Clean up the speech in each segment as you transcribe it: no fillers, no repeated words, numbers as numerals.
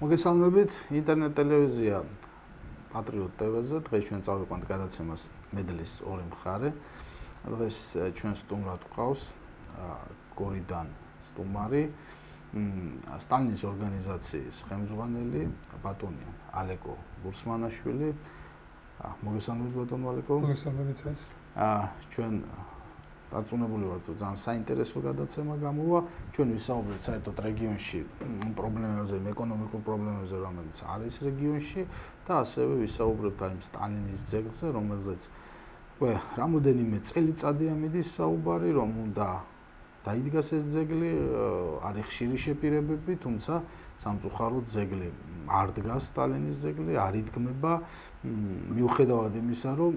მოგესალმებით, ინტერნეტ ტელევიზია Patriot TV-ზე. დღეს ჩვენ წავიყვანთ გადაცემას მედლის ორი მხარე. დღეს ჩვენ სტუმრად გვყავს გორიდან სტუმარი, სტალინის ორგანიზაციის ხელმძღვანელი ბატონი ალეკო ბურსმანაშვილი. მოგესალმებით ბატონო ალეკო. მოგესალმებით σας. ჩვენ დაწუნებული ვართ, რომ ძალიან საინტერესო გადაცემა გამოვა. ჩვენ ვისაუბრებთ საერთოდ რეგიონში პრობლემებზე, ეკონომიკურ პრობლემებზე, რომელიც არის რეგიონში და ასევე ვისაუბრებთ აი სტალინის ძეგლზე, რომელზეც უკვე რამოდენიმე წელიწადია მიდის საუბარი, რომ უნდა დაიდგას ეს ძეგლი, არის ხშირი შეპირებები, თუმცა სამწუხაროდ ძეგლი არ დგას, სტალინის ძეგლი არ იდგმება, მიუხედავად იმისა, რომ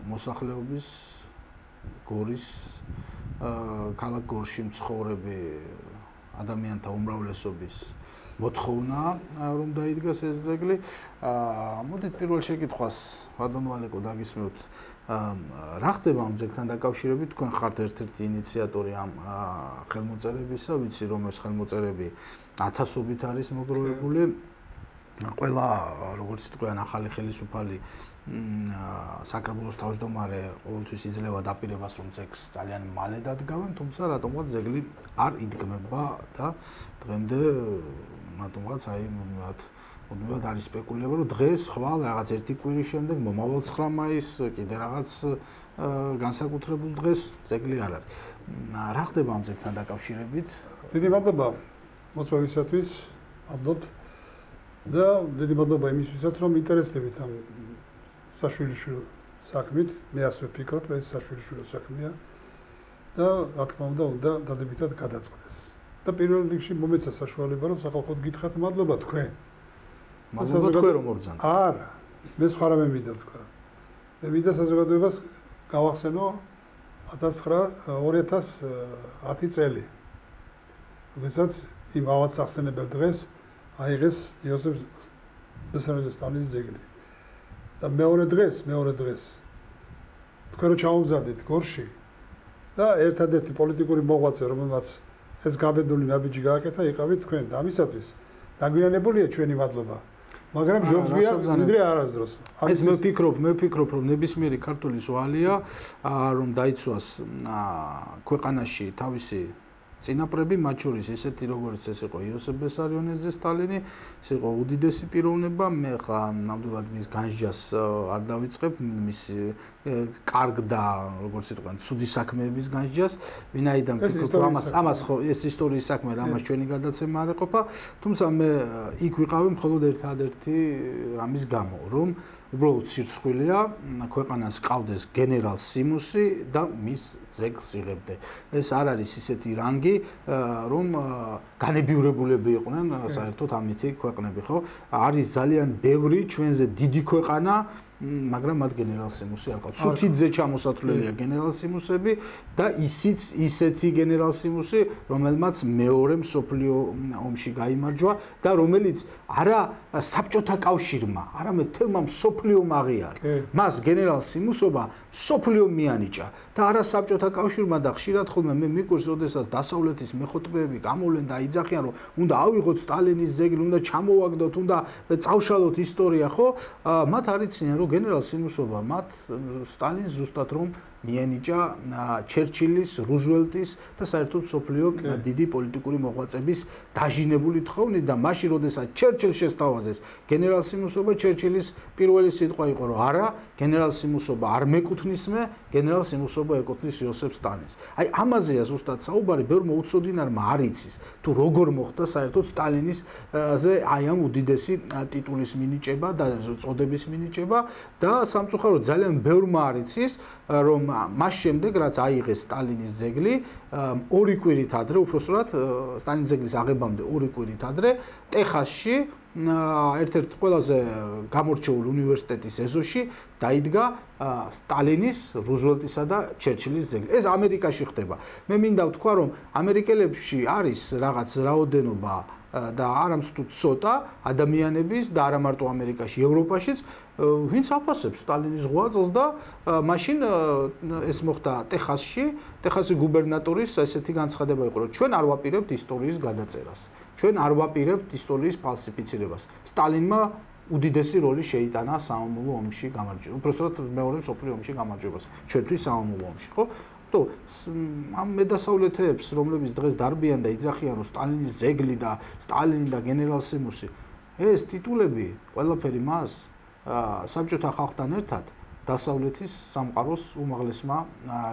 მოსახლეობის გორის ქალაქ გორში მცხოვრები ადამიანთა უმრავლესობის მოთხოვნაა, რომ დაიდგას ეს ძეგლი. მოდით პირველ შეკითხვას ბატონო ალეკო დაგისმევთ. რა ხდება ამ ძეგლთან დაკავშირებით? თქვენ ხართ ერთ-ერთი ინიციატორი ამ ხელმოწერებისა, ვიცი რომ ეს ხელმოწერები ათასობით არის მოგროვებული. ყველა როგორც თქვენ ახალი ხელისუფალი საკრებულოს თავმჯდომარე ყოველთვის იძლევა დაპირებას, რომ ძეგლს ძალიან მალე დადგავენ, თუმცა რატომღაც ძეგლი არ იდგმება და დღემდე რატომღაც აი მუდმივად არის სპეკულირება, რომ დღეს ხვალ რაღაც ერთი კვირის შემდეგ მომავალ 9 მაისს კიდე რაღაც განსაკუთრებულ დღეს ძეგლი არ არის. რა ხდება ამ ძეგლთან დაკავშირებით? დიდი მადლობა მოწვევისათვის, ალბათ და დიდი მადლობა იმისთვისაც, რომ ინტერესდებით ამ საშვილიშვილო საქმით. მე ასე ვფიქრობ, ეს საშვილიშვილო საქმეა და რა თქმა უნდა დადებითად გადაწყდეს. და პირველ რიგში მომეცა საშუალება, რომ სახალხოდ გითხრათ მადლობა თქვენ. მადლობა თქვენ რომ მოგზავნეთ. არა, მე სხვა რამე მინდა თქვა. მე მინდა საზოგადოებას გავახსენო 2010 წელი. როდესაც იმ ავად სახსენებელ დღეს აიღეს იოსებ ვისარიონოვის სტალინის ძეგლი. და მეორე დღეს თქვენ რო ჩამოვზადეთ გორში და ერთადერთი პოლიტიკური მოღვაწე, რომელმაც ეს გაბედული ნაბიჯი გააკეთა, იყავით თქვენ. და ამისათვის დაგვიანებულია ჩვენი მადლობა. მაგრამ ჯობია ვიდრე არასდროს. ეს მე ვფიქრობ, რომ ნებისმიერი ქართული ზვალია, რომ დაიცვას ქვეყანაში თავისი წინაპრები, მათ შორის ესეთი როგორც ეს იყო იოსებ ვისარიონოზე სტალინი, ეს იყო უდიდესი პიროვნება. მე ხა ნამდვილად მის განსჯას არ დავიწყებ, მის კარგ და როგორც იტყვიან, ცუდი საქმეების განსჯას, ვინაიდან ვფიქრობ, ამას ხო ეს ისტორიის საქმე, ამას ჩვენი გადაცემა არ ეყოფა, თუმცა მე იქ ვიყავი მხოლოდ ერთადერთი რამის გამო, რომ უბრალოდ სირცხვილია ქვეყანას ყავდეს გენერალ სიმუსი და მის ძეგლს იღებდე. ეს არ არის ისეთი რანგი, რომ განებივრებულები იყვნენ საერთოდ ამითი ქვეყნები, ხო? არის ძალიან ბევრი ჩვენზე დიდი ქვეყანა, მაგრამ მათ გენერალ სიმუსი არ ყავს. ცუთიძე ჩამოსათვლელია გენერალ სიმუსები და ისიც ისეთი გენერალ სიმუსი, რომელმაც მეორე მსოფლიო ომში გაიმარჯვა და რომელიც არა საბჭოთა კავშირმა, არამედ თელმა მსოფლიომ აღიარა. მას გენერალ სიმუსობა მსოფლიო მიანიჭა და არა საბჭოთა კავშირმა და ხშირად ხოლმე მე მიკვირს, როდესაც დასავლეთის მეხუთბეები გამოვლენ და იძახიან, რომ უნდა ავიღოთ სტალინის ძეგლი, უნდა ჩამოვაგდოთ, უნდა წავშალოთ ისტორია, ხო? მათ არ იციან, რომ გენერალ სიმუსობა მათ სტალინს ზუსტად რომ მიენიჭა ჩერჩილის, რუზველტის და საერთოდ მსოფლიო დიდი პოლიტიკური მოღვაწების დაჟინებული თხოვნით და მაშინ როდესაც ჩერჩილს შესთავაზეს გენერალ სიმუსობა, ჩერჩილის პირველი სიტყვა იყო, რომ არა, გენერალ სიმუსობა არ მეკუთვნის მე, გენერალ სიმუსობა ეკუთვნის იოსებ სტალინს. აი ამაზეა ზუსტად საუბარი, ბევრმა უცოდინარმა არ იცის, თუ როგორ მოხდა საერთოდ სტალინისზე აი ამ უდიდესი ტიტულის მინიჭება და წოდების მინიჭება და სამწუხაროდ ძალიან ბევრმა არ იცის, რომ მას შემდეგ რაც აიღეს სტალინის ძეგლი, ორი კვირით ადრე, უпроსტად სტალინის ძეგლის აღებამდე ორი კვირით ადრე, ტეხასში ერთ-ერთ ყველაზე გამორჩეულ უნივერსიტეტის ეზოში დაიდგა სტალინის, რუზველტისა და ჩერჩილის ძეგლი. ეს ამერიკაში ხდება. მე მინდა ვთქვა, რომ ამერიკელებში არის რაღაც რაოდენობა და არამსტუ ცოტა ადამიანების და არა მარტო ამერიკაში, ევროპაშიც, ვინც აფასებს სტალინის ღვაწლს და მაშინ ეს მოხდა ტეხასში, ტეხასის გუბერნატორის ესეთი განცხადება იყო, რომ ჩვენ არ ვაპირებთ ისტორიის გადაწერას. ჩვენ არ ვაპირებთ ისტორიის ფალსიფიცირებას. სტალინმა უდიდესი როლი შეიტანა საომლო ომში გამარჯვებას. უпростоრად მეორე მსოფლიო ომში გამარჯვებას. ჩვენთვის საომლო ომში, ხო? ამ მედასავლეთებს, რომლებიც დღეს დარბიან და იძახიან, რომ სტალინის ძეგლი და სტალინი და გენერალ სიმუსი, ეს ტიტულები ყველაფერი მას საბჭოთა ხალხთან ერთად დასავლეთის სამყაროს უმაღლესმა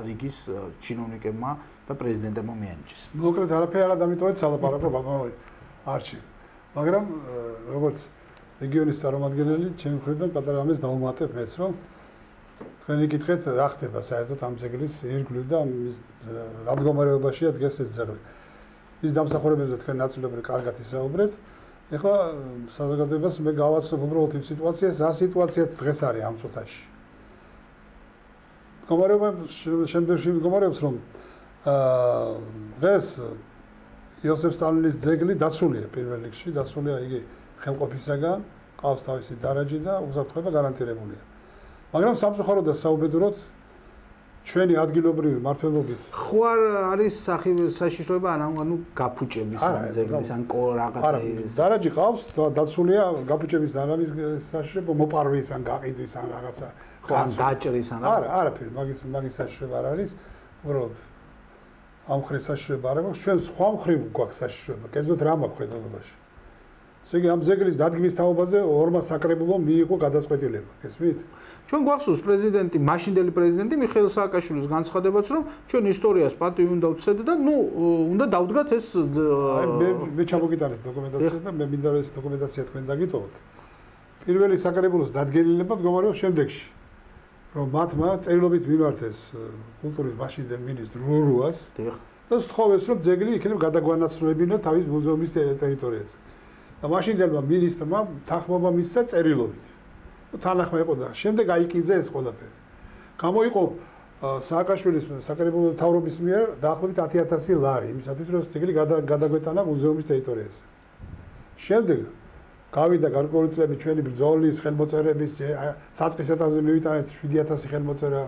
რიგის ჩინოვნიკებმა და პრეზიდენტებმა მიანიჭეს. მოკლედ არაფერი არ დამიტოვეთ სალაპარაკო ბატონო არჩი. მაგრამ როგორც რეგიონის წარმომადგენელი, ჩემი მხრიდან პატარა ამას დავუმატებ მეც, რომ თქვენი კითხეთ რა ხდება საერთოდ ამ ძეგლის ირგვლივ და რა მდგომარეობაშია დღეს ეს ძეგლი. ის დამსახურებებზე თქვენ ნაწილობრივ კარგად ისაუბრეთ. ეხლა საზოგადოებას მე გავაცნობ უბრალოდ იმ სიტუაციას, რა სიტუაციაც დღეს არის ამ წუთაში. მდგომარეობა შემდეგში მდგომარეობს, რომ დღეს იოსებ სტალინის ძეგლი დაცულია პირველ რიგში, დაცულია იგი ხელყოფისაგან, ყავს თავისი დარაჯი და უსაფრთხოება გარანტირებულია. მაგრამ სამწუხაროდ და საუბედუროდ ჩვენი ადგილობრივი მმართველობის ხო არ არის საშიშროება ანუ გაფუჭების ან ძეგლის ან რაღაცა ის დარაჯი ყავს დაცულია გაფუჭების და ამის საშიშროება მოპარვის ან გაყიდვის ან რაღაცა ხო ან დაჭრის ან არაფერი მაგის საშიშროება არ არის უბრალოდ ამ მხრივ საშიშროება არ აქვს ჩვენ სხვა მხრივ გვაქვს საშიშროება კერძოდ რა მაქვს ხედავობაში ესე იგი ამ ძეგლის დადგმის თაობაზე ორმა საკრებულომ მიიღო გადაწყვეტილება გესმით ჩვენ გვახსოვს პრეზიდენტი, მაშინდელი პრეზიდენტი მიხეილ სააკაშვილის განცხადებაც, რომ ჩვენ ისტორიას პატივი უნდა ვცეთ და უნდა დავდგათ ეს მე ჩამოგიტანეთ დოკუმენტაცია და მე მინდა რომ ეს დოკუმენტაცია თქვენ დაგიტოვოთ. პირველი საკრებულოს დადგენილება მდგომარეობს შემდეგში, რომ მათმა წერილობით მიმართეს კულტურის მაშინდელ მინისტრ რურუას და სთხოვეს, რომ ძეგლი იქნებ გადაგვანაცვლებინა თავის მუზეუმის ტერიტორიაზე. და მაშინდელმა მინისტრმა თანხმობა მისცა წერილობით. თანახმა იყო და შემდეგ აიკინძა ეს ყველაფერი. გამოიყო სააკაშვილის საკრებულო მთავრობის მიერ დაახლოებით 10,000 ლარი იმისათვის რომ ძეგლი გადაგვეტანა მუზეუმის ტერიტორიაზე. შემდეგ გავიდა გარკვეული წლები ჩვენი ბრძოლის ხელმოწერების საწყის ეტაპზე მივიტანეთ 7,000 ხელმოწერა.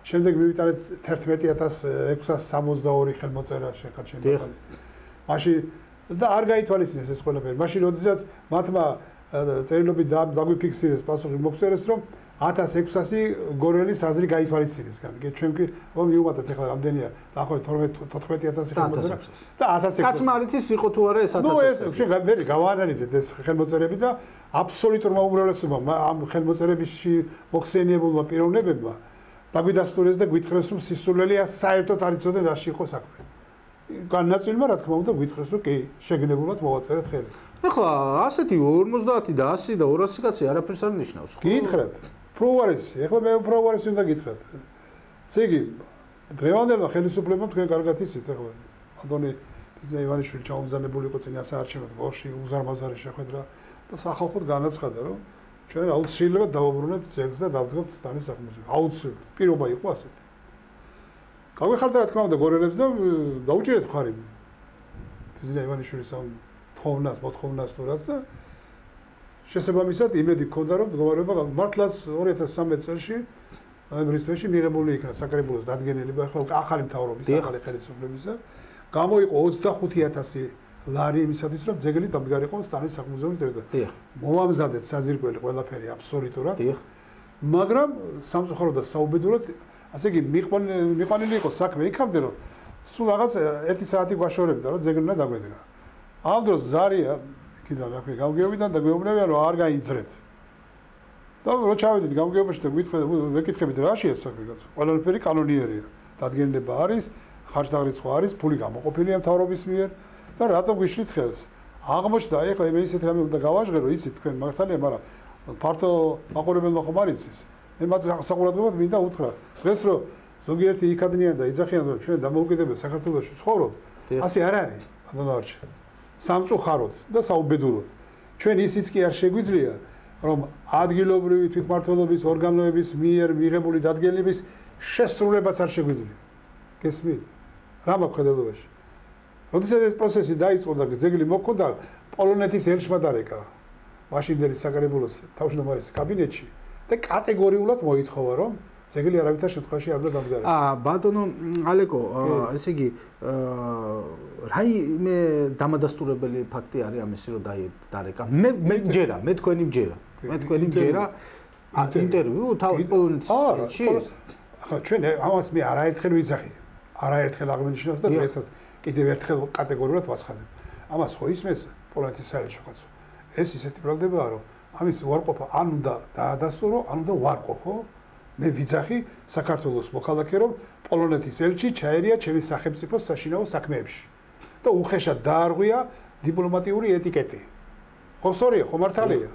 შემდეგ მივიტანეთ 11,662 ხელმოწერა შეხარჩენილი. მაშინ და არ გაითვალისწინეს ეს ყველაფერი. მაშინ როდესაც მათმა წერილობით დაგვიფიქსირეს პასუხი მოგწერეს რომ 1600 გორელის აზრი გაითვალისწინეს. ჩვენ კი მივუმატეთ ახლა რამდენია? დაახლოებით 14,000 ხელმოწერა და 1600. კაცმა არ იცის იყო თუ არა ეს 1600. ნუ ეს მე გავაანალიზეთ ეს ხელმოწერები და აბსოლუტურმა უმრავლესობამ ამ ხელმოწერებში მოხსენიებულმა პიროვნებებმა დაგვიდასტურეს და გვითხრეს რომ სისულელია საერთოდ არ იცოდნენ რაში იყო საქმე. განაწილმა რა თქმა უნდა გვითხრეს რომ კი შეგნებულად მოვაწერეთ ხელი. ეხლა ასეთი 50 და 100 და 200 კაცი არაფერს არ ნიშნავს. გითხრათ. პროვარესი. ეხლა მე პროვარესი უნდა გითხრათ. ესე იგი დღევანდელმა ხელისუფლებამ თქვენ კარგად იცით ეხლა. ადონი ძე ივანიშვილი ჩაუმზადებული იყო წინა საარჩევნო ორში უზარმაზარი შეხვედრა და სახალხოდ განაცხადა რომ ჩვენ აუცილებლად დავაბრუნებთ ძეგლს და დავდგებთ სტალინის სახელმწიფო. აუცილებლად. პირობა იყო ასეთი. გავიხარდა რა თქმა უნდა გორელებს და დაუჭირეთ ხარი. ძე ივანიშვილის ამ მოთხოვნას თუ რაც და შესაბამისად იმედი გქონდა რომ მდგომარეობა მართლაც 2013 წელს ნოემბრის თვეში მიღებული იქნა საკრებულოს დადგენილება ახლა ახალი მთავრობის ახალი ხელისუფლებისა გამოიყო 25,000 ლარი იმისათვის რომ ძეგლი დამდგარიყო სტალინის სახელმწიფოს ტერიტორიაზე. მომამზადეთ საძირკველი ყველაფერი აბსოლუტურად. მაგრამ სამწუხაროდ და საუბედუროდ ასე იგი მიყვანილი იყო საქმე იქამდე რომ სულ რაღაც 1 საათი გვაშორებდა რომ ძეგლი უნდა დაგვედგა. ამ დროს ზარია იქიდან რა ქვია გამგეობიდან და გვეუბნებიან რომ არ გაიძრეთ. და რო ჩავედით გამგეობაში და ვეკითხებით რაშია საქმე კაცო. ყველაფერი კანონიერია. დადგენილება არის, ხარჯდაღრიცხვა არის, ფული გამოყოფილია მთავრობის მიერ და რატომ გვიშლით ხელს? აღმოჩნდა ეხლა მე ისეთ რამე უნდა გავაჟღერო, იცით თქვენ მართალია, მაგრამ ფართო მაყურებელმა ხომ არ იცის. მე მათ საყურადღებოდ მინდა უთხრა. დღეს რო ზოგიერთი იქადნიან და იძახიან რომ ჩვენ დამოუკიდებელ საქართველოში ცხოვრობთ, ასე არ არის, ბატონო არჩი. სამწუხაროდ და საუბედუროდ. ჩვენ ისიც კი არ შეგვიძლია რომ ადგილობრივი თვითმმართველობის ორგანოების მიერ მიღებული დადგენილების შესრულებაც არ შეგვიძლია. გესმით? რა მაქვს ხედელობაში? როდესაც ეს პროცესი დაიწყო და ძეგლი მოხდა, პოლონეთის ელჩმა დარეკა მაშინდელი საკრებულოს თავმჯდომარის კაბინეტში და კატეგორიულად მოითხოვა, რომ ძეგლი არავითარ შემთხვევაში არ უნდა დამდგარიყო. ბატონო ალეკო, ესე იგი, რაიმე დამადასტურებელი ფაქტი არის ამისი, რომ დარეკა? მე მჯერა, მე თქვენი მჯერა ინტერვიუ პოლონეთის ელჩი. ახლა ჩვენ ამას მე არაერთხელ ვიძახი. არაერთხელ აღნიშნავს და დღესაც კიდევ ერთხელ კატეგორიულად ვაცხადებ. ამას ხო ისმეს პოლონეთის საელჩოც. ეს ისეთი ბრალდებაა, რომ ამის უარყოფა ან უნდა დაადასტურო, ან უნდა უარყოფო. მე ვიძახი საქართველოს მოქალაქე, რომ პოლონეთის ელჩი ჩაერია ჩემი სახელმწიფოს საშინაო საქმეებში და უხეშად დაარღვია დიპლომატიური ეტიკეტი. ხო სწორია, ხო მართალია.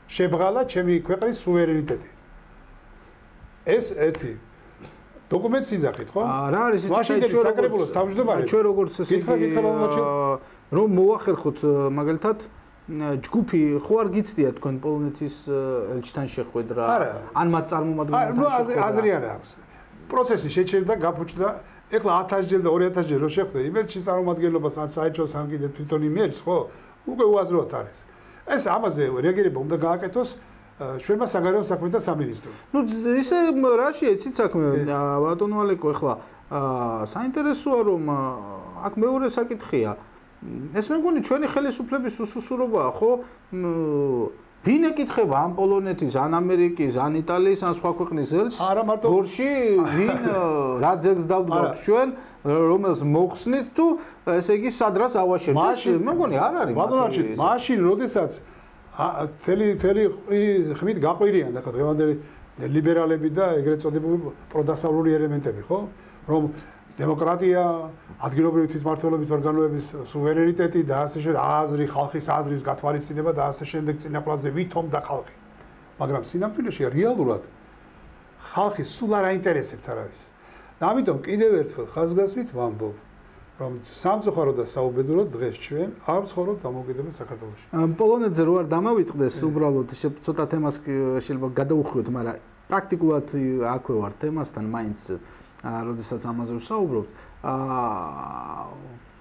შებრალა ჩემი ქვეყნის სუვერენიტეტი. ეს ერთი დოკუმენტს იძახით, ხო? რა არის ის საკრებულოს თავმჯდომარე? ჩვენ როგორც ესე იგი რომ მოახერხოთ მაგალითად ჯგუფი ხო არ გიცდია თქვენ პოლონეთის ელჩთან შეხვედრა ან მათ წარმომადგენელთან შეხვედრა? აზრი არ აქვს. პროცესი შეჩერდა, გაფუჭდა. ეხლა 1000 ჯერ და 2000 ჯერ რო შეხვდე იმელჩის წარმომადგენლობას ან საელჩოს ან კიდე თვითონ იმელს, ხო? უკვე უაზროდ არის. ეს ამაზე რეაგირება უნდა გააკეთოს ჩვენმა საგარეო საქმეთა სამინისტრომ. ნუ ისე რაშია იცით საქმე ბატონო ალეკო, ეხლა საინტერესოა რომ აქ მეორე საკითხია. ეს მე მგონი ჩვენი ხელისუფლების უსუსურობაა, ხო? ვინ ეკითხება ამ პოლონეთის, ან ამერიკის, ან იტალიის, ან სხვა ქვეყნის ელჩს? გორში ვინ რა ძეგლს დავდგავთ ჩვენ, რომელს მოხსნით თუ ესე იგი სადრას ავაშერთ? მე მგონი არ არის. ბატონო, მაშინ როდესაც თელი ხმით გაყვირიან ახლა დღევანდელი ლიბერალები და ეგრეთ წოდებული პროდასავლური ელემენტები, ხო? რომ დემოკრატია, ადგილობრივი თვითმმართველობის ორგანოების სუვერენიტეტი და ასე შემდეგ, აზრი, ხალხის აზრის გათვალისწინება და ასე შემდეგ წინაპრებზე ვითომდა ხალხი. მაგრამ სინამდვილეში რეალურად ხალხი სულ არ აინტერესებთ არავის. და ამიტომ კიდევ ერთხელ ხაზგასმით ვამბობ, რომ სამწუხარო და საუბედურო დღეს ჩვენ არ ვცხოვრობთ დამოუკიდებელ საქართველოში. პოლონეთზე რო არ დამავიწყდეს, უბრალოდ ცოტა თემას შეიძლება გადაუხვიოთ, მაგრამ პრაქტიკულად აქვე ვარ თემასთან, მაინც როდესაც ამაზე ვსაუბრობთ,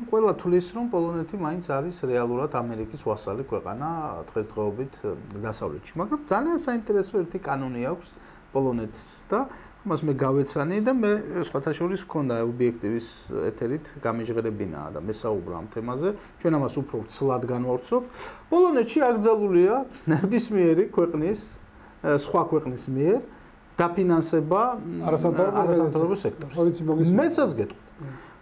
ყველა თulis რომ პოლონეთი მაინც არის რეალურად ამერიკის ვასალი ქვეყანა დღესდღეობით დასავლეთში, მაგრამ ძალიან საინტერესო ერთი კანონი აქვს პოლონეთს და მას მე გავეცანი და მე სხვათა შორის მქონდა ობიექტივის ეთერით გამიჟღერებინა და მე საუბრა ამ თემაზე. ჩვენ ამას უფრო ცლად განვავრცობ. პოლონეთში აკრძალულია ნებისმიერი ქვეყნის სხვა ქვეყნის მიერ დაფინანსება არასამთავრობო სექტორს. მეცაც გეტყვით.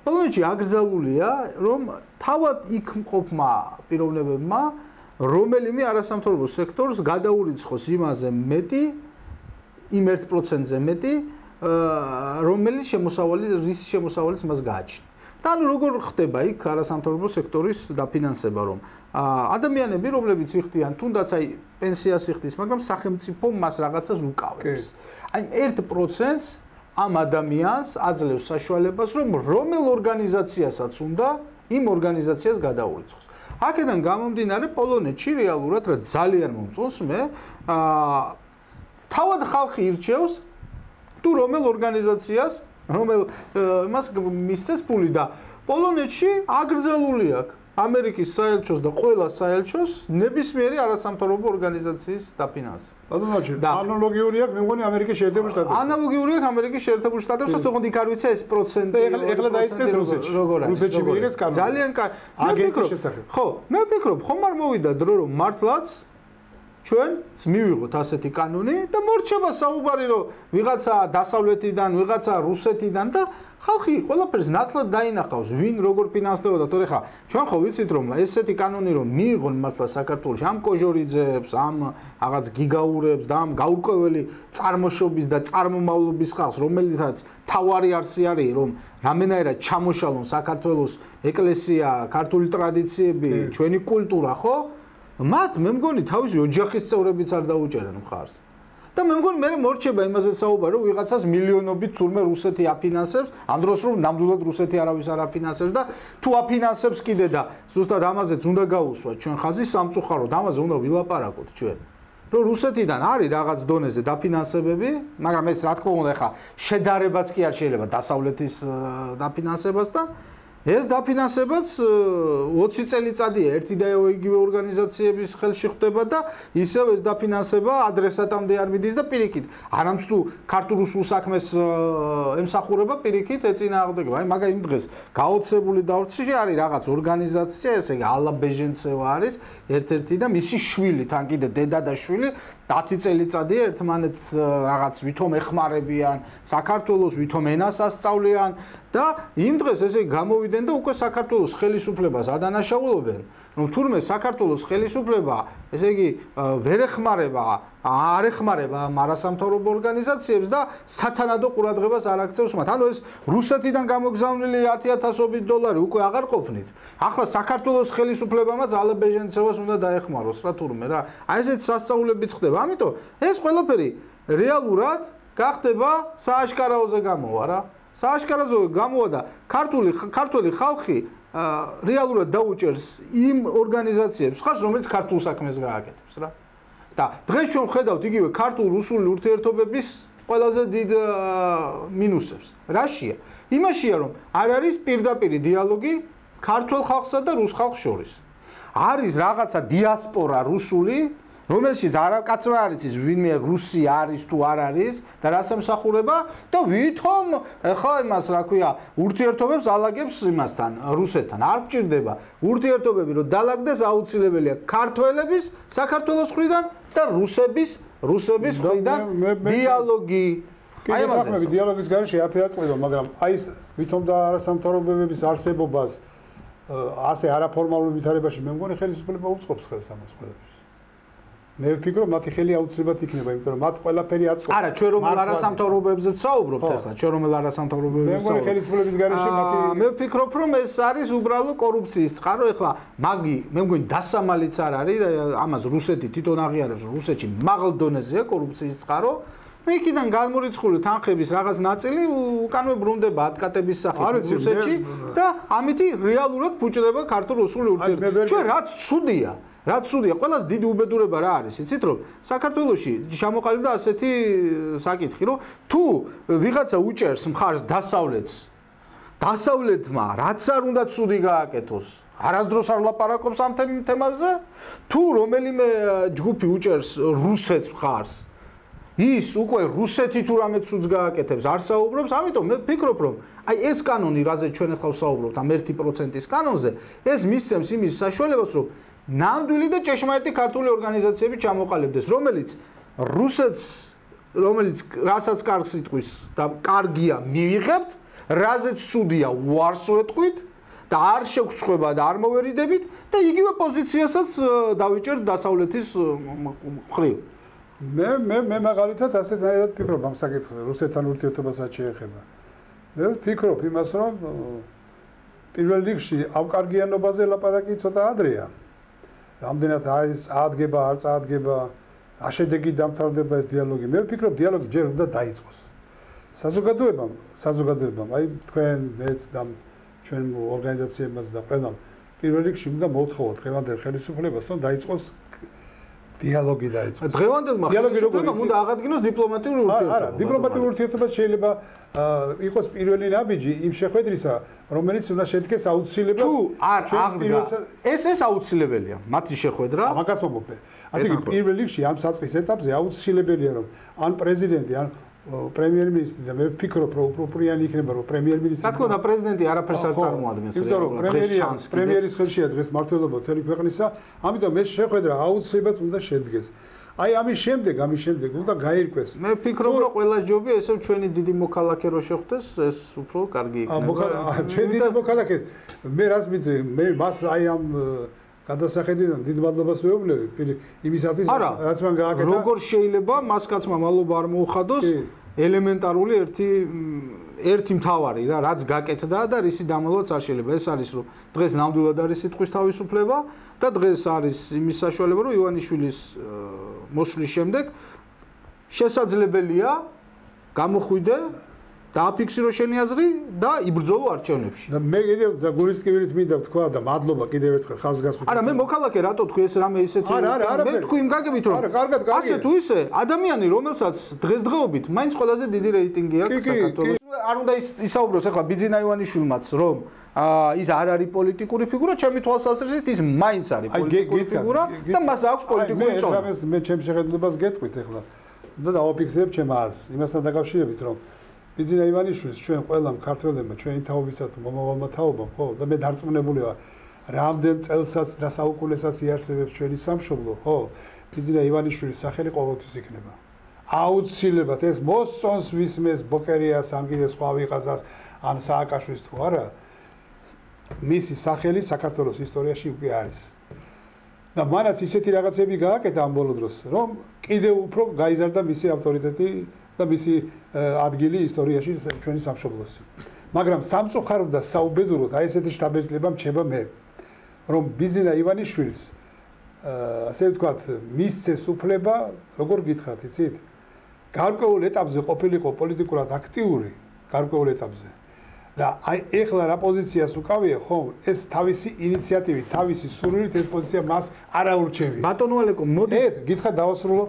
პოლონეთში აკრძალულია, რომ თავად იქ მყოფმა პიროვნებებმა რომელიმე არასამთავრობო სექტორს გადაურიცხოს იმაზე მეტი, იმ 1%-ზე მეტი, რომელიც რის შემოსავალიც მას გააჩნია. და ანუ როგორ ხდება იქ არასამთავრობო სექტორის დაფინანსება, რომ ადამიანები, რომლებიც იხდიან, თუნდაც აი პენსიას იხდის, მაგრამ სახელმწიფო მას რაღაცას უკავებს. აი 1%-ს ამ ადამიანს აძლევს საშუალებას, რომ რომელ ორგანიზაციასაც უნდა იმ ორგანიზაციას გადაურიცხოს. აქედან გამომდინარე, პოლონეთში რეალურად რა ძალიან მომწონს მე, თავად ხალხი ირჩევს თუ რომელ ორგანიზაციას, რომელ მას მისცეს ფული და პოლონეთში აკრძალული აქვს ამერიკის საელჩოს და ყველა საელჩოს ნებისმიერი არასამთავრობო ორგანიზაციის დაფინანსება. და ანალოგიური აქვს, მე მგონი ამერიკის შეერთებულ შტატებში. ანალოგიური აქვს ამერიკის შეერთებულ შტატებში, ოღონდ იქ არ ვიცი ეს პროცენტი. ეხლა დაიწყეს რუსეთში. რუსეთში მიიღეს კანონი. ძალიან კაი. ხო, მე ვფიქრობ, ხომ არ მოვიდა დრო რომ მართლაც ჩვენც მივიღოთ ასეთი კანონი და მორჩება საუბარი რომ ვიღაცა დასავლეთიდან, ვიღაცა რუსეთიდან და ხალხი ყველაფერს ნათლად დაინახავს, ვინ როგორ ფინანსდებოდა. თორე ხა ჩვენ ხო ვიცით რომ ესეთი კანონი რომ მიიღონ მართლა საქართველოში ამ კოჟორიძეებს, ამ რაღაც გიგაურებს და ამ გაურკვეველი წარმოშობის და წარმომავლობის ხალხს, რომელიცაც თავარი არსი არის რომ რამენაირად ჩამოშალონ საქართველოს ეკლესია, ქართული ტრადიციები, ჩვენი კულტურა, ხო? მათ მე მგონი თავისი ოჯახის წევრებიც არ დაუჭერენ მხარს. და მე მგონი მე მორჩება იმაზე საუბარი, რომ ვიღაცას მილიონობით თურმე რუსეთი აფინანსებს, ამ დროს რომ ნამდვილად რუსეთი არავის არ აფინანსებს და თუ აფინანსებს კიდე და ზუსტად ამაზეც უნდა გაუსვათ ჩვენ ხაზი სამწუხაროდ, ამაზე უნდა ვილაპარაკოთ ჩვენ. რომ რუსეთიდან არის რაღაც დონეზე დაფინანსებები, მაგრამ ეს რა თქმა უნდა ხა შედარებაც კი არ შეიძლება დასავლეთის დაფინანსებასთან. ეს დაფინანსებაც 20 წელიწადია ერთი და იგივე ორგანიზაციების ხელში ხდება და ისევ ეს დაფინანსება ადრესატამდე არ მიდის და პირიქით არამც თუ ქართულ-რუსულ საქმეს ემსახურება პირიქით ეწინააღმდეგება. აი მაგა იმ დღეს გაოცებული დავრცში არის რაღაც ორგანიზაცია, ესე იგი ალა ბეჟენცევა არის ერთ-ერთი და მისი შვილი, თან კიდე დედა და შვილი 10 წელიწადია ერთმანეთს რაღაც ვითომ ეხმარებიან საქართველოს, ვითომ ენას ასწავლიან და იმ დღეს ესე გამოვიდნენ და უკვე საქართველოს ხელისუფლებას ადანაშაულობენ, რომ თურმე საქართველოს ხელისუფლება, ესე იგი ვერ არ ეხმარება არასამთავრობო ორგანიზაციებს და სათანადო ყურადღებას არ აქცევს მათ. ანუ ეს რუსეთიდან გამოგზავნილი 10,000-ობით დოლარი უკვე აღარ ყოფნით. ახლა საქართველოს ხელისუფლებამაც ალა-ბეჟენცევას უნდა დაეხმაროს რა თურმე რა. აი ესეც სასწაულებიც ხდება. ამიტომ ეს ყველაფერი რეალურად გახდება სააშკარაოზე გამოვა რა. სააშკარაოზე გამოვა და ქართული ხალხი რეალურად დაუჭერს იმ ორგანიზაციებს ხარს, რომელიც ქართულ საქმეს გააკეთებს რა. და დღეს ჩვენ ხედავთ იგივე ქართულ-რუსული ურთიერთობების ყველაზე დიდ მინუსებს. რაშია? იმაშია, რომ არ არის პირდაპირი დიალოგი ქართულ ხალხსა და რუს ხალხს შორის. არის რაღაცა დიასპორა რუსული, რომელშიც არაკაცმა არ იცის ვინმე რუსი არის თუ არ არის და რას ემსახურება და ვითომ ახლა იმას რა ქვია ურთიერთობებს ალაგებს იმასთან რუსეთთან არ გჭირდება ურთიერთობები რომ დაალაგდეს აუცილებელია ქართველების საქართველოს მხრიდან და რუსების მხრიდან დიალოგი აი ამაზე დიალოგის გარეშე აფერწყდება მაგრამ აი ეს ვითომ და არასამთავრობოების არსებობას ასე არაფორმალურ ვითარებაში მე მგონი ხელისუფლება უწყობს ხელს ამას ყველაფერს მე ვფიქრობ მათი ხელი აუცილებლად იქნება, იმიტომ რომ მათ ყველაფერი აწყობს. არა, ჩვენ რომელ არასამთავრობოებზე ვსაუბრობთ ახლა, ჩვენ რომელ არასამთავრობოებზე ვსაუბრობთ. მე მგონი ხელისუფლების გარეშე მათი მე ვფიქრობ რომ ეს არის უბრალოდ კორუფციის წყარო, ახლა მაგი მე მგონი დასამალიც არ არის და ამას რუსეთი თვითონ აღიარებს, რუსეთში მაღალ დონეზეა კორუფციის წყარო. იქიდან განმორიცხული თანხების რაღაც ნაწილი უკანვე ბრუნდება ადკატების სახით რუსეთში და ამითი რეალურად ფუჭდება ქართულ-რუსული ურთიერთობა. ჩვენ რაც ცუდია, ყველაზე დიდი უბედურება რა არის, იცით რომ საქართველოში ჩამოყალიბდა ასეთი საკითხი, რომ თუ ვიღაცა უჭერს მხარს დასავლეთმა რაც არ უნდა ცუდი გააკეთოს, არასდროს არ ლაპარაკობს ამ თემებზე, თუ რომელიმე ჯგუფი უჭერს რუსეთს მხარს, ის უკვე რუსეთი თუ რამე ცუდს გააკეთებს, არ საუბრობს, ამიტომ მე ვფიქრობ, რომ აი ეს კანონი, რაზე ჩვენ ახლა ვსაუბრობთ, ამ 1%-ის კანონზე, ეს მისცემს იმის საშუალებას, რომ ნამდვილი და ჭეშმარიტი ქართული ორგანიზაციები ჩამოყალიბდეს, რომელიც რასაც კარგს იტყვის და კარგია მივიღებთ, რაზეც ცუდია უარს ვეტყვით და არ შეგწყვება და არ მოვერიდებით და იგივე პოზიციასაც დავიჭერთ დასავლეთის მხრივ. მე მაგალითად ასეთნაირად ვფიქრობ ამ საკითხზე, რუსეთთან ურთიერთობასაც შეეხება. მე ვფიქრობ იმას, რომ პირველ რიგში ამ კარგიანობაზე ლაპარაკი ცოტა ადრეა. რამდენად აღდგება, არ წაადგება, შედეგი დამთავრდება ეს დიალოგი. მე ვფიქრობ, დიალოგი ჯერ უნდა დაიწყოს. საზოგადოებამ, აი თქვენ, მეც და ჩვენ ორგანიზაციებმაც და ყველამ პირველ რიგში უნდა მოვთხოვოთ დღევანდელ ხელისუფლებას, რომ დაიწყოს დიალოგი დაიწყოს. დღევანდელმა ხელისუფლებამ უნდა აღადგინოს დიპლომატიური ურთიერთობა. არა, დიპლომატიური ურთიერთობა შეიძლება იყოს პირველი ნაბიჯი იმ შეხვედრისა, რომელიც უნდა შედგეს აუცილებლად. თუ არ აღდგა, ეს აუცილებელია, მათი შეხვედრა. მაგას მომოფე. ასე იგი პირველ რიგში ამ საწყის ეტაპზე აუცილებელია, რომ ან პრეზიდენტი, ან პრემიერ-მინისტრი და მე ვფიქრობ, რომ უფრო პრიანი იქნება, რომ პრემიერ-მინისტრი. რა თქმა უნდა, პრეზიდენტი არაფერს არ წარმოადგენს. იმიტომ რომ პრემიერის ხელშია დღეს მართლობა მთელი ქვეყნისა, ამიტომ ეს შეხვედრა აუცილებლად უნდა შედგეს. აი ამის შემდეგ უნდა გაირკვეს. მე ვფიქრობ, რომ ყველა ჯობია ესე ჩვენი დიდი მოქალაქე რო შეხვდეს, ეს უფრო კარგი იქნება. ჩვენი დიდი მოქალაქე. მე რას მიწვი, მე მას აი ამ გადასახედიდან დიდ მადლობას ვეუბნები იმისათვის, რაც მან გააკეთა. როგორ შეიძლება მას კაცმა მადლობა არ მოუხადოს ელემენტარული ერთი მთავარი რა, რაც გაკეთდა და რისი დამალვაც არ შეიძლება. ეს არის რომ დღეს ნამდვილად არის სიტყვის თავისუფლება და დღეს არის იმის საშუალება, რომ ივანიშვილის მოსვლის შემდეგ შესაძლებელია გამოხვიდე დააფიქსირო შენი აზრი და იბრძოლო არჩევნებში. და მე კიდევ გულისკივით მინდა ვთქვა და მადლობა კიდევ ერთხელ ხაზგასმით. არა, მე მოქალაქე რატო თქვი ეს რამე ისეთი მე თქვი იმ გაგებით რომ ასე თუ ისე ადამიანი რომელსაც დღესდღეობით მაინც ყველაზე დიდი რეიტინგი აქვს საქართველოს. არ უნდა ისაუბროს ახლა ბიძინა ივანიშვილმაც რომ ის არ არის პოლიტიკური ფიგურა, ჩემი თვალსაზრისით ის მაინც არის პოლიტიკური ფიგურა და მას აქვს პოლიტიკური წონა. მე ჩემს შეხედულებას გეტყვით ახლა და დავაფიქსირებ ჩემ აზრს იმასთან დაკავშირებით რომ ბიძინა ივანიშვილის ჩვენ ყველამ ქართველებმა ჩვენი თაობისა თუ მომავალმა თაობამ ხო და მე დარწმუნებული ვარ რამდენ წელსაც და საუკუნესაც იარსებებს ჩვენი სამშობლო ხო ბიძინა ივანიშვილის სახელი ყოველთვის იქნება აუცილებლად ეს მოსწონს ვისმეს ბოკერიას ან კიდე სხვა ვიღაცას ან სააკაშვილის თუ არა მისი სახელი საქართველოს ისტორიაში უკვე არის და მანაც ისეთი რაღაცები გააკეთა ამ ბოლო დროს რომ კიდევ უფრო გაიზარდა მისი ავტორიტეტი და მისი ადგილი ისტორიაში ჩვენი სამშობლოსი. მაგრამ სამწუხაროდ და საუბედუროდ აი ესეთი შთაბეჭდილება მჩება მე რომ ბიძინა ივანიშვილს ასე ვთქვათ მისცეს უფლება როგორ გითხრათ იცით გარკვეულ ეტაპზე ყოფილიყო პოლიტიკურად აქტიური გარკვეულ ეტაპზე და აი ეხლა რა პოზიციას უკავია ხო ეს თავისი ინიციატივით თავისი სურვილით ეს პოზიცია მას არ აურჩევია. ბატონო ალეკო მოდი ეს გითხრათ დავასრულო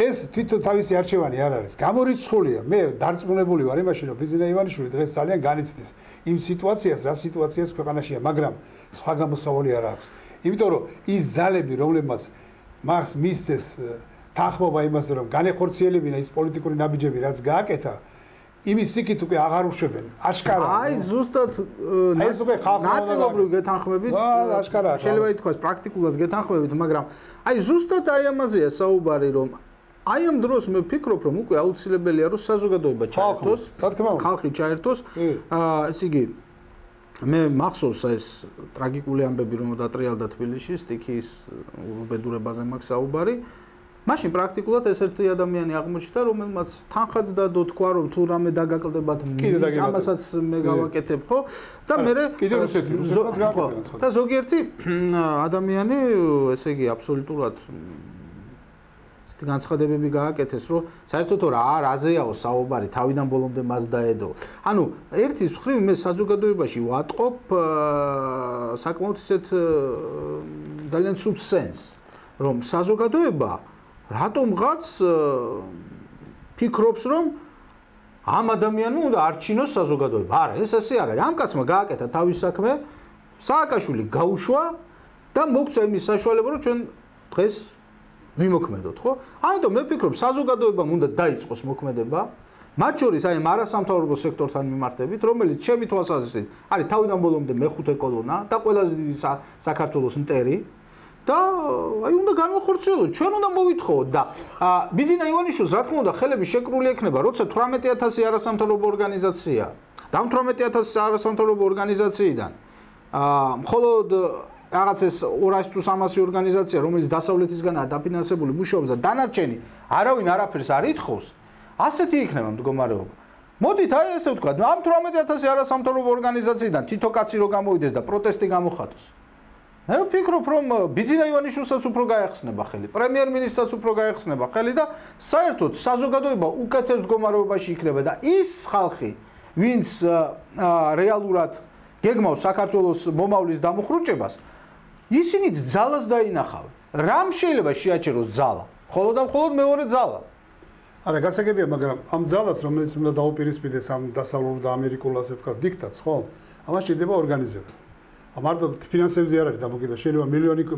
ეს თვითონ თავისი არჩევანი არ არის. გამორიცხულია. მე დარწმუნებული ვარ იმაში, რომ ბიძინა ივანიშვილი დღეს ძალიან განიცდის იმ სიტუაციას, რა სიტუაციას ქვეყანაშია, მაგრამ სხვა გამოსავალი არ აქვს. იმიტომ რომ ის ძალები, რომლებმაც მას მისცეს თანხმობა იმასთან, რომ განეხორციელებინა ის პოლიტიკური ნაბიჯები, რაც გააკეთა, იმის სიკით უკვე აღარ უშვებენ. აშკარა. აი ზუსტად ნაწილობრივ გეთანხმებით, შეიძლება ითქვას პრაქტიკულად გეთანხმებით, მაგრამ აი ზუსტად აი ამაზეა საუბარი, რომ აი ამ დროს მე ვფიქრობ, რომ უკვე აუცილებელია, რომ საზოგადოება ჩაერთოს, ხალხი ჩაერთოს. ესე იგი, მე მახსოვს ეს ტრაგიკული ამბები, რომ დატრიალდა თბილისში, სტიქიის უბედურებაზე მაქვს საუბარი. მაშინ პრაქტიკულად ეს ერთი ადამიანი აღმოჩნდა, რომელმაც თანხაც დადო, თქვა, რომ თუ რამე დაგაკლდებათ, ამასაც მე გავაკეთებ, ხო? და მე და ზოგიერთი ადამიანი, ესე იგი, აბსოლუტურად განცხადებები გააკეთეს, რომ საერთოდ რაზეაო საუბარი, თავიდან ბოლომდე მას დაედო. ანუ ერთის მხრივ მე საზოგადოებაში ვატყობ საკმაოდ ისეთ ძალიან ცუდ სენს, რომ საზოგადოება რატომღაც ფიქრობს, რომ ამ ადამიანმა უნდა არჩინოს საზოგადოება. არა, ეს ასე არ არის. ამ კაცმა გააკეთა თავის საქმე, სააკაშვილი გაუშვა და მოგცა იმის საშუალება, რომ ჩვენ დღეს ვიმოქმედოთ, ხო? ამიტომ მე ვფიქრობ, საზოგადოებამ უნდა დაიწყოს მოქმედება, მათ შორის აი ამ არასამთავრობო სექტორთან მიმართებით, რომელიც ჩემი თვალსაზრისით არის თავიდან ბოლომდე მეხუთე კოლონა და ყველაზე დიდი საქართველოს მტერი და აი უნდა განვახორციელოთ, ჩვენ უნდა მოვითხოვოთ და ბიძინა ივანიშვილს რა თქმა უნდა ხელები შეკრული ექნება, როცა 18000 არასამთავრობო ორგანიზაცია და 18000 არასამთავრობო ორგანიზაციიდან მხოლოდ რაღაც ეს 200 თუ 300 ორგანიზაცია, რომელიც დასავლეთისგანაა დაფინანსებული, მუშაობს და დანარჩენი არავინ არაფერს არ ითხოვს, ასეთი იქნება მდგომარეობა. მოდით აი ესე ვთქვა, ამ 18000 არასამთავრობო ორგანიზაციიდან თითო კაცი რო გამოვიდეს და პროტესტი გამოხატოს. მე ვფიქრობ, რომ ბიძინა ივანიშვილსაც უფრო გაეხსნება ხელი, პრემიერ-მინისტრსაც უფრო გაეხსნება ხელი და საერთოდ საზოგადოება უკეთეს მდგომარეობაში იქნება და ის ხალხი, ვინც რეალურად გეგმავს საქართველოს მომავლის დამუხრუჭებას, ისინიც ძალას დაინახავენ. რამ შეიძლება შეაჩეროს ძალა? მხოლოდ და მხოლოდ მეორე ძალა. არა, გასაგებია, მაგრამ ამ ძალას, რომელიც უნდა დაუპირისპირდეს ამ დასავლურ და ამერიკულ ასე ვთქვათ დიქტატს, ხო? ამას შეიძლება ორგანიზება. მარტო ფინანსებზე არ არის დამოკიდებული. შეიძლება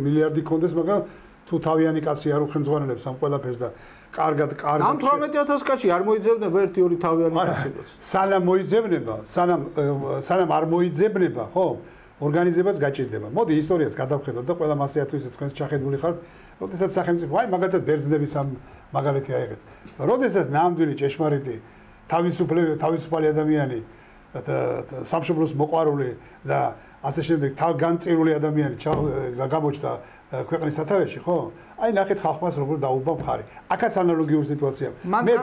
მილიარდი კონდეს, მაგრამ თუ თავიანი კაცი არ უხელმძღვანელებს ამ ყველაფერს და კარგად ამ 18000 კაცი არ მოიძებნება 1-2 თავიანი კაცი. სანამ მოიძებნება, სანამ არ მოიძებნება, ხო? ორგანიზებას გაჭირდება. მოდი ისტორიას გადავხედოთ და ყველა მასეა თუ ისე თქვენს ჩახედული ხართ, როდესაც სახელმწიფო, აი მაგათაც ბერძნების ამ მაგალითი აიღეთ. როდესაც ნამდვილი ჭეშმარიტი თავისუფალი ადამიანი და სამშობლოს მოყვარული და ასე შემდეგ თავგანწირული ადამიანი გამოჩნდა ქვეყნის სათავეში, ხო? აი ნახეთ ხალხმას როგორ დაუბა მხარი. აქაც ანალოგიური სიტუაცია. მე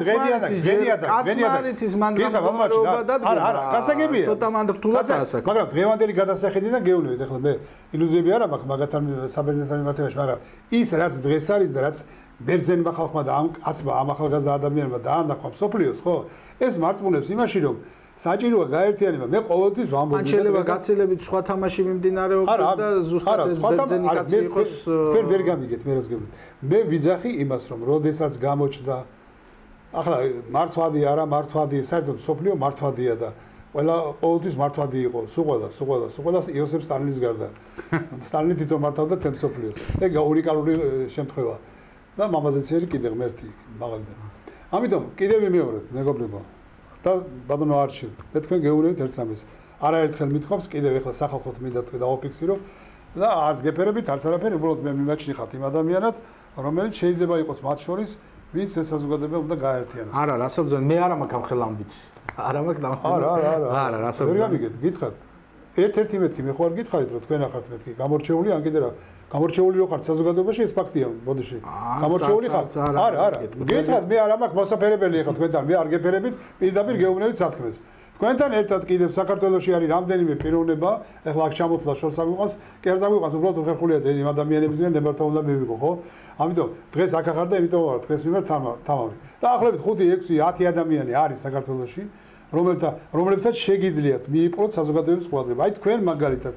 კაცმარიცის მანდრობა და არა, გასაგებია. ცოტა მანდრთულად ასაკ. მაგრამ დღევანდელი გადასახედიდან გეუბნებით, ახლა მე ილუზიები არ მაქვს მაგათთან საბერძნეთთან მიმართებაში, მაგრამ ის რაც დღეს არის და რაც ბერძენმა ხალხმა და ამ კაცმა, ამ ახალგაზრდა ადამიანმა დაანახვა მსოფლიოს, ხო? ეს მარწმუნებს იმაში, რომ საჭიროა გაერთიანება. მე ყოველთვის ვამბობ, ან შეიძლება გაცილებით სხვა თამაში მიმდინარეობდეს და ზუსტად ეს ბერძენი კაცი იყოს. თქვენ ვერ გამიგეთ მე რას გეუბნებით. მე ვიძახი იმას, რომ როდესაც გამოჩნდა ახლა მართვადი არა მართვადი, საერთოდ მსოფლიო მართვადია და ყოველთვის მართვადი იყო, სულ იოსებ სტალინის გარდა. სტალინი თვითონ მართავდა თემ მსოფლიოს. ეგ უნიკალური შემთხვევა. და მამაზეციერი კიდე ღმერთი მაგალითად. ამიტომ კიდევ ვიმეორებ, მეგობრებო. და ბატონო არჩილ, მე თქვენ გეუბნებით ერთ რამეს. არაერთხელ მithkoms კიდევ ახლა სახალხოთ მინდა თქვენ დავაფიქსირო და არც გეფერებით, არც არაფერი, უბრალოდ მე მიმაჩნიხათ იმ ადამიანად, რომელიც შეიძლება იყოს მათ შორის, ვინც ეს საზოგადოება უნდა გაერთიანოს. არა, რასაბძენ, მე არა მაქვს ამ ხელ ამბიც. არა მაქვს და არა, რასაბძენ. ვერ გამიგეთ, გითხრათ. ერთ-ერთი მეთქი მე ხო არ გითხარით, რომ თქვენ ახართ მეთქი, გამორჩეული ან კიდე რა გამორჩეული რო ხართ საზოგადოებაში ეს ფაქტია, ბოდიში. გამორჩეული ხართ? არა. გითხრათ, მე არ მაქვს მოსაფერებელი ახლა თქვენთან, მე არ გეფერებით, პირდაპირ გეუბნებით სათქმეს. თქვენთან ერთად კიდევ საქართველოში არის რამდენიმე პიროვნება, ახლა აქ ჩამოთვლა შორს აგვიყვანს, კი არ დაგვიყვანს, უბრალოდ უხერხულია იმ ადამიანებისგან ნებართვა უნდა მივიღო, ხო? ამიტომ დღეს აქ ახარ და იმიტომ ვარ თქვენს მიმართ თამამი. დაახლოებით 5, 6, 10 ადამიანი არის საქართველოში, რომლებსაც შეგიძლიათ მიიპყროთ საზოგადოების ყურადღება. აი თქვენ მაგალითად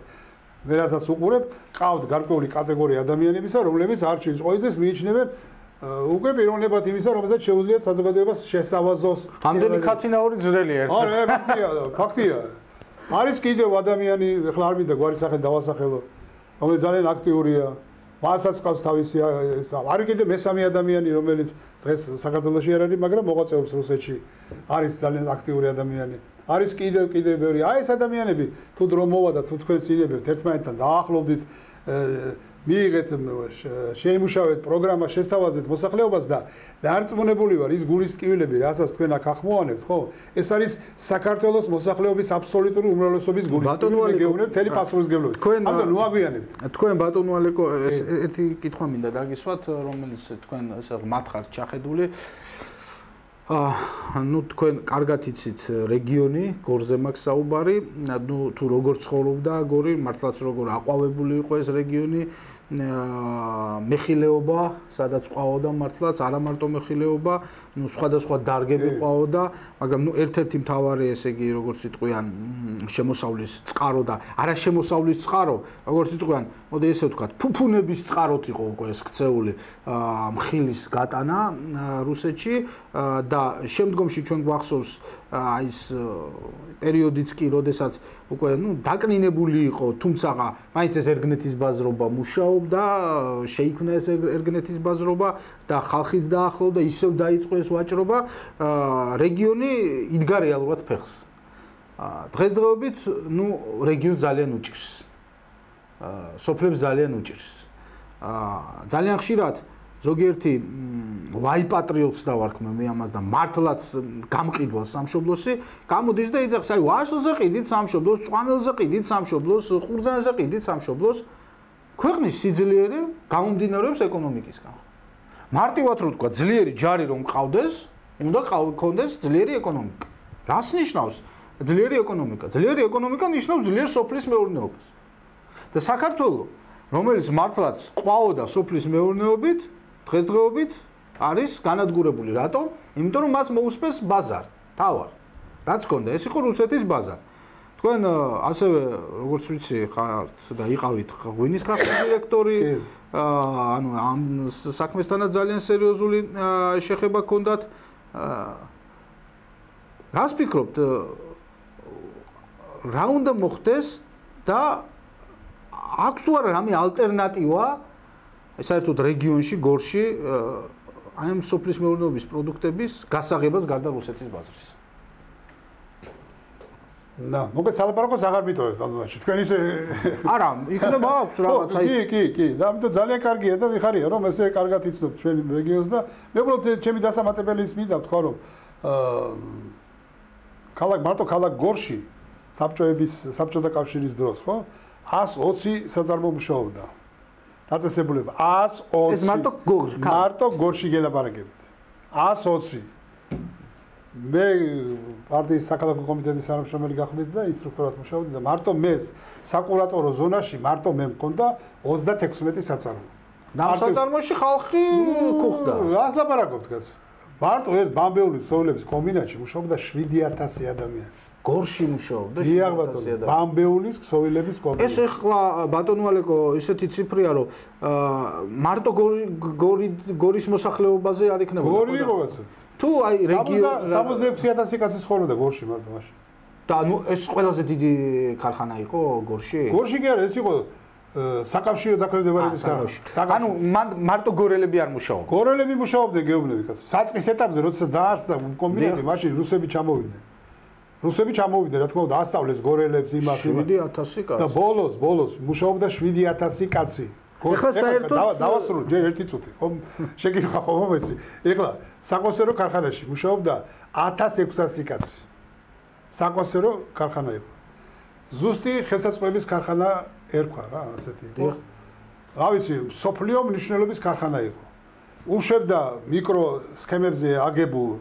ვერასაც უყურებთ, ყავთ გარკვეული კატეგორია ადამიანებისა, რომლებიც არჩევის ყოიძეს მიიჩნევენ უკვე პიროვნებად იმისა, რომელსაც შეუძლიათ საზოგადოებას შესავაზოს. ამდენი ქათინაური ძრელი ერთ. არა, ფაქტია. არის კიდევ ადამიანი, ახლა არ მინდა გვარის სახელი დავასახელო, რომელიც ძალიან აქტიურია. მასაც ყავს თავისი არის კიდევ მესამე ადამიანი, რომელიც დღეს საქართველოში არ არის, მაგრამ მოღვაწეობს რუსეთში. არის ძალიან აქტიური ადამიანი. არის კიდევ ბევრი. აი ეს ადამიანები თუ დრო მოვა და თუ თქვენ წინებებთ ერთმანეთთან დაახლოვდით, მიიღეთ შეიმუშავეთ პროგრამა, შესთავაზეთ მოსახლეობას და დარწმუნებული ვარ ის გულის ტკივილები, რასაც თქვენ აქ ახმოვანებთ, ხო? ეს არის საქართველოს მოსახლეობის აბსოლუტური უმრავლესობის გულის ტკივილი, გეუბნებთ მთელი პასუხისმგებლობით. ამიტომ ნუ აგვიანებთ. თქვენ ბატონო ალეკო ერთი კითხვა მინდა დაგისვათ, რომელიც თქვენ ესე მათხართ ჩახედული. ნუ თქვენ კარგად იცით რეგიონი, გორზე მაქვს საუბარი, ნუ თუ როგორ ცხოვრობდა გორი, მართლაც როგორ აყვავებული იყო ეს რეგიონი, მეხილეობა, სადაც ყვაოდა მართლაც, არა მარტო მეხილეობა, ნუ სხვადასხვა დარგები ყვაოდა, მაგრამ ნუ ერთ-ერთი მთავარი ესე იგი როგორც იტყვიან შემოსავლის წყარო და არა შემოსავლის წყარო, როგორც იტყვიან, მოდი ესე ვთქვათ, ფუფუნების წყაროთ იყო უკვე ეს ქცეული მხილის გატანა რუსეთში და შემდგომში ჩვენ გვახსოვს აი ეს პერიოდიც კი, როდესაც უკვე ნუ დაკნინებული იყო, თუმცა მაინც ეს ერგნეთის ბაზრობა მუშაობდა, შეიქმნა ეს ერგნეთის ბაზრობა და ხალხიც დაახლოვდა, ისევ დაიწყო ეს ვაჭრობა, რეგიონი იდგა რეალურად ფეხს. დღესდღეობით ნუ რეგიონს ძალიან უჭირს. სოფლებს ძალიან უჭირს. ძალიან ხშირად ზოგიერთი ვაიპატრიოტს დავარქმე მე ამას და მართლაც გამყიდვალ სამშობლოსი, გამოდის და იძახს, აი ვაშლზე ყიდით სამშობლოს, წვანელზე ყიდით სამშობლოს, ყურძანზე ყიდით სამშობლოს. ქვეყნის სიძლიერე გამომდინარეობს ეკონომიკისგან. მარტივად რო თქვა, ძლიერი ჯარი რომ მყავდეს, უნდა გქონდეს ძლიერი ეკონომიკა. რას ნიშნავს ძლიერი ეკონომიკა? ძლიერი ეკონომიკა ნიშნავს ძლიერ სოფლის მეურნეობას. და საქართველოს, რომელიც მართლაც ყვაოდა სოფლის მეურნეობით, დღესდღეობით არის განადგურებული. რატომ? იმიტომ რომ მას მოусპეს ბაზარი. თავარ. რაც ქონდა, ეს იყო რუსეთის ბაზარი. თქვენ ასევე როგორც ვიცი, ხართ და იყავით ღვინის ქარხნის დირექტორი, ანუ ამ საქმესთანაც ძალიან სერიოზული შეხება გქონდათ. რას ფიქრობთ? რა უნდა მოხდეს და აქვს თუ არა რამე ალტერნატივა საერთოდ რეგიონში, გორში აი ამ სოფლის მეურნეობის პროდუქტების გასაღებას გარდა რუსეთის ბაზრის? და მოგეთ სალაპარაკოს აღარ მიტოვებთ ბატონო. თქვენ ისე არა, იქნება აქვს რაღაც აი კი, და ამიტომ ძალიან კარგია და ვიხარია რომ ესე კარგად იცნობთ ჩვენ რეგიონს და მე უბრალოდ ჩემი დასამატებელი ის მინდა თქვა რომ ქალაქ გორში საბჭოთა კავშირის დროს, ხო? 120 საწარმო მუშაობდა. დაწესებულება 120. ეს მარტო გორში გელაპარაკებთ. 120. მე პარტიის საქალაქო კომიტეტის თანამშრომელი გახდით და ინსტრუქტორად მუშაობდი და მარტო მე საკურატორო ზონაში მარტო მე მქონდა 36 საწარმო. დამსაწარმოში ხალხი ქუხდა. რას ლაპარაკობთ კაც? მარტო ერთ ბამბეულის ქსოვილების კომბინატში მუშაობდა 7000 ადამიანი. გორში მუშაობდა. დიახ ბატონო, ბამბეულის ქსოვილების კომბინატში. ეს ახლა ბატონო ალეკო ისეთი ციფრია რომ მარტო გორის მოსახლეობაზე არ იქნება. გორი იყო კაც. თუ აი რეგიონი 66000 კაცი ცხოვრობდა გორში მარტო მაშინ. და ნუ ეს ყველაზე დიდი ქარხანა იყო გორში? გორში კი არა, ეს იყო საკავშირო დაქვემდებარების ქარხანა. ანუ მარტო გორელები არ მუშაობდნენ. გორელები მუშაობდნენ გეუბნები კაც. საწყის ეტაპზე როცა დაარსდა კომბინატი, მაშინ რუსები ჩამოვიდნენ. რუსები ჩამოვიდნენ, რა თქმა უნდა, ასწავლეს გორელებს იმას. 7000 კაცი. და ბოლოს მუშაობდა 7000 კაცი. ეხლა საერთოდ დავასრულო ჯერ ერთი წუთი, ხომ შეგირხა ხომ ეს. ეხლა საკონსერვო ქარხანაში მუშაობდა 1600 კაცი. საკონსერვო ქარხანა იყო. ზუსტი ხელსაწყოების ქარხანა ერქვა რა, ასეთი იყო. რა ვიცი, სოფლიო მნიშვნელობის ქარხანა იყო. უშვებდა მიკრო სქემებზე აგებულ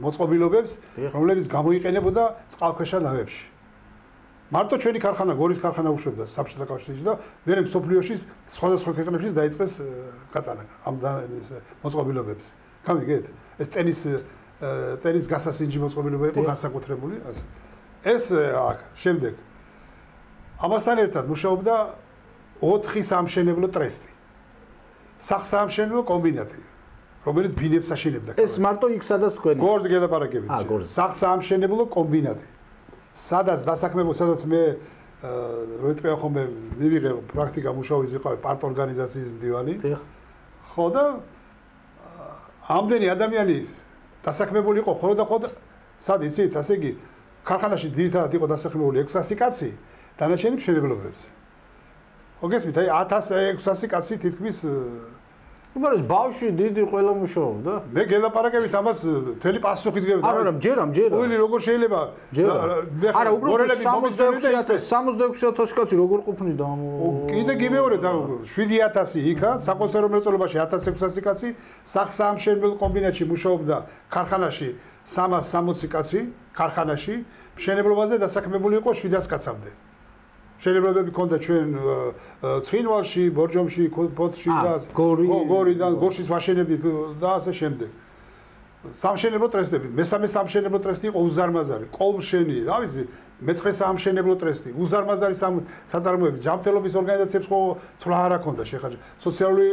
მოწყობილობებს, რომლებიც გამოიყენებოდა წყალქვეშა ნავებში. მარტო ჩვენი ქარხანა, გორის ქარხანა უშვებდა საბჭოთა კავშირში და მერე სოფლიოში სხვადასხვა ქვეყნებში დაიწყეს გატანა ამ მოწყობილობებს. გამიგეთ? ეს ტენის გასასინჯი მოწყობილობა იყო განსაკუთრებული. ეს აქ შემდეგ ამასთან ერთად მუშაობდა 4 სამშენებლო ტრესტი. სახსაამშენებლო კომბინატი, რომელიც ბინებს აშენებდა. ეს მარტო იქ სადაც თქვენი. გორზე გელაპარაკებით. სახსაამშენებლო კომბინატი. სადაც დასაქმებულ, სადაც მე როიტყვია ხოლმე მივიღე პრაქტიკა მუშაობის ვიყავი პარტ ორგანიზაციის მდივანი. ხო და ამდენი ადამიანი დასაქმებული იყო ხოლმე და ხოლმე სად იცით, ასე იგი ქარხანაში ძირითადად იყო დასაქმებული 600 კაცი, დანარჩენი მშენებლობებზე. მოგესმით, აი 1600 კაცი თითქმის უბრალოდ ბავშვი დიდი ყველა მუშაობდა. მე გელაპარაკებით ამას თელი პასუხის გებდა. არა, ჯერამ. უილი როგორ შეიძლება? არა, უბრალოდ 66000 კაცი როგორ ყოფნიდა? კიდე გიმეორე და 7000 იქა, საკონსერვო მრეწველობაში 1600 კაცი, სახსაამშენებლო კომბინატში მუშაობდა ქარხანაში 360 კაცი, ქარხანაში, მშენებლობაზე დასაქმებული იყო 700 კაცამდე. მშენებლობები ქონდა ჩვენ ცხინვალში, ბორჯომში, ფოთში და გორიდან, გორშის ვაშენებდით და ასე შემდეგ. სამშენებლო ტრესტები, მესამე სამშენებლო ტრესტი იყო უზარმაზარი, კოლმშენი, რა ვიცი, მეცხრე სამშენებლო ტრესტი, უზარმაზარი საწარმოები, ჯანმრთელობის ორგანიზაციებს ხო ცვლა არ აქონდა შეხარჯა, სოციალური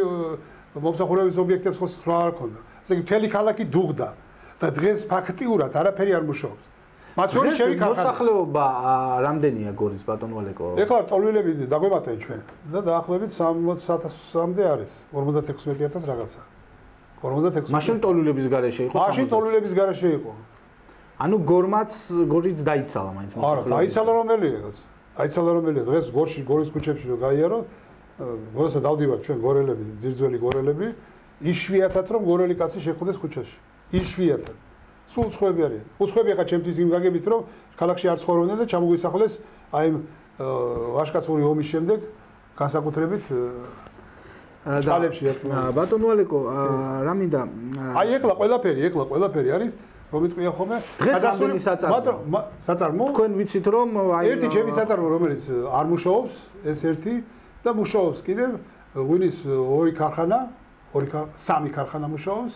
მომსახურების ობიექტებს ხო ცვლა არ აქონდა. ასე იგი მთელი ქალაქი დუღდა და დღეს ფაქტიურად არაფერი არ მუშაობს. მაშინ შევი მოსახლეობა რამდენია გორის ბატონო ალეკო? ეხლა ტოლვილები დაგვემატენ ჩვენ და დაახლოებით 60000-მდე არის, 56000 რაღაცა. 56. მაშინ ტოლვილების გარეშე იყო? მაშინ ტოლვილების გარეშე იყო. ანუ გორიც დაიცალა მაინც მოსახლეობა. არა, დაიცალა რომელია? დაიცალა რომელია? დღეს გორის ქუჩებში რო გაიარო, როცა დავდივართ ჩვენ გორელები, ძირძველი გორელები, იშვიათად რომ გორელი კაცი შეხვდეს ქუჩაში. იშვიათად. სულ უცხოები არიან. უცხოები ახლა ჩემთვის იმ გაგებით რომ ქალაქში არ ცხოვრობდნენ და ჩამოგვისახლეს აი ვაშკაცური ომის შემდეგ განსაკუთრებით ძალებში ერთმანეთს. ბატონო ალეკო, რა მინდა? აი ეხლა ყველაფერი არის, რომ იტყვია ხოლმე გადასული საწარმო. თქვენ ვიცით რომ აი ერთი ჩემი საწარმო რომელიც არ მუშაობს, ეს ერთი და მუშაობს კიდევ ღვინის სამი ქარხანა მუშაობს.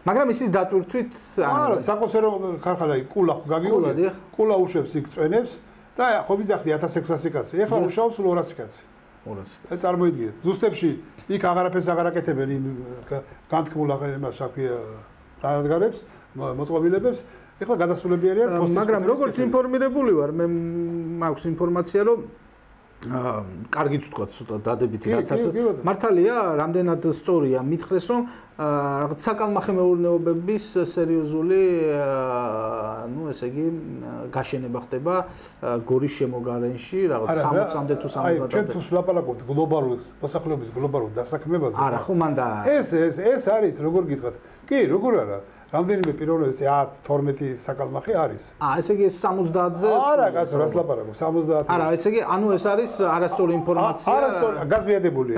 მაგრამ ისის დატვირთვით არა, საკონსერვო ქარხანა კულა გაგიულია. კულა უშვებს იქ წვენებს და ხო ვიძახდი 1600 კაცი. ეხლა მუშაობს 200 კაცი. 200. ეს წარმოიდგინეთ. ზუსტებში იქ აღარაფერს აღარ აკეთებენ იმ განთქმულ იმას აქვია დანადგარებს, მოწყობილებებს. ეხლა გადასულები არიან პოსტის. მაგრამ როგორც ინფორმირებული ვარ, მე მაქვს ინფორმაცია რომ კარგიც ვთქვა ცოტა დადებითი რაც არის. მართალია, რამდენად სწორია მითხრეს რომ რაღაც საკალმახე მეურნეობების სერიოზული ну ესე იგი გაშენება ხდება გორის შემოგარენში რაღაც 60-მდე თუ 70-მდე. ჩვენ თუ ლაპარაკობთ გლობალურ მოსახლეობის გლობალურ დასაქმებაზე. არა, ხო მანდა ეს არის როგორ გითხრათ? კი, როგორ არა? რამდენიმე პიროვნების 10-12 საკალმახი არის. ესე იგი 70-ზე არა, რას ლაპარაკობ? 70. არა, ესე იგი ანუ ეს არის არასწორი ინფორმაცია. არასწორი, გაზვიადებულია.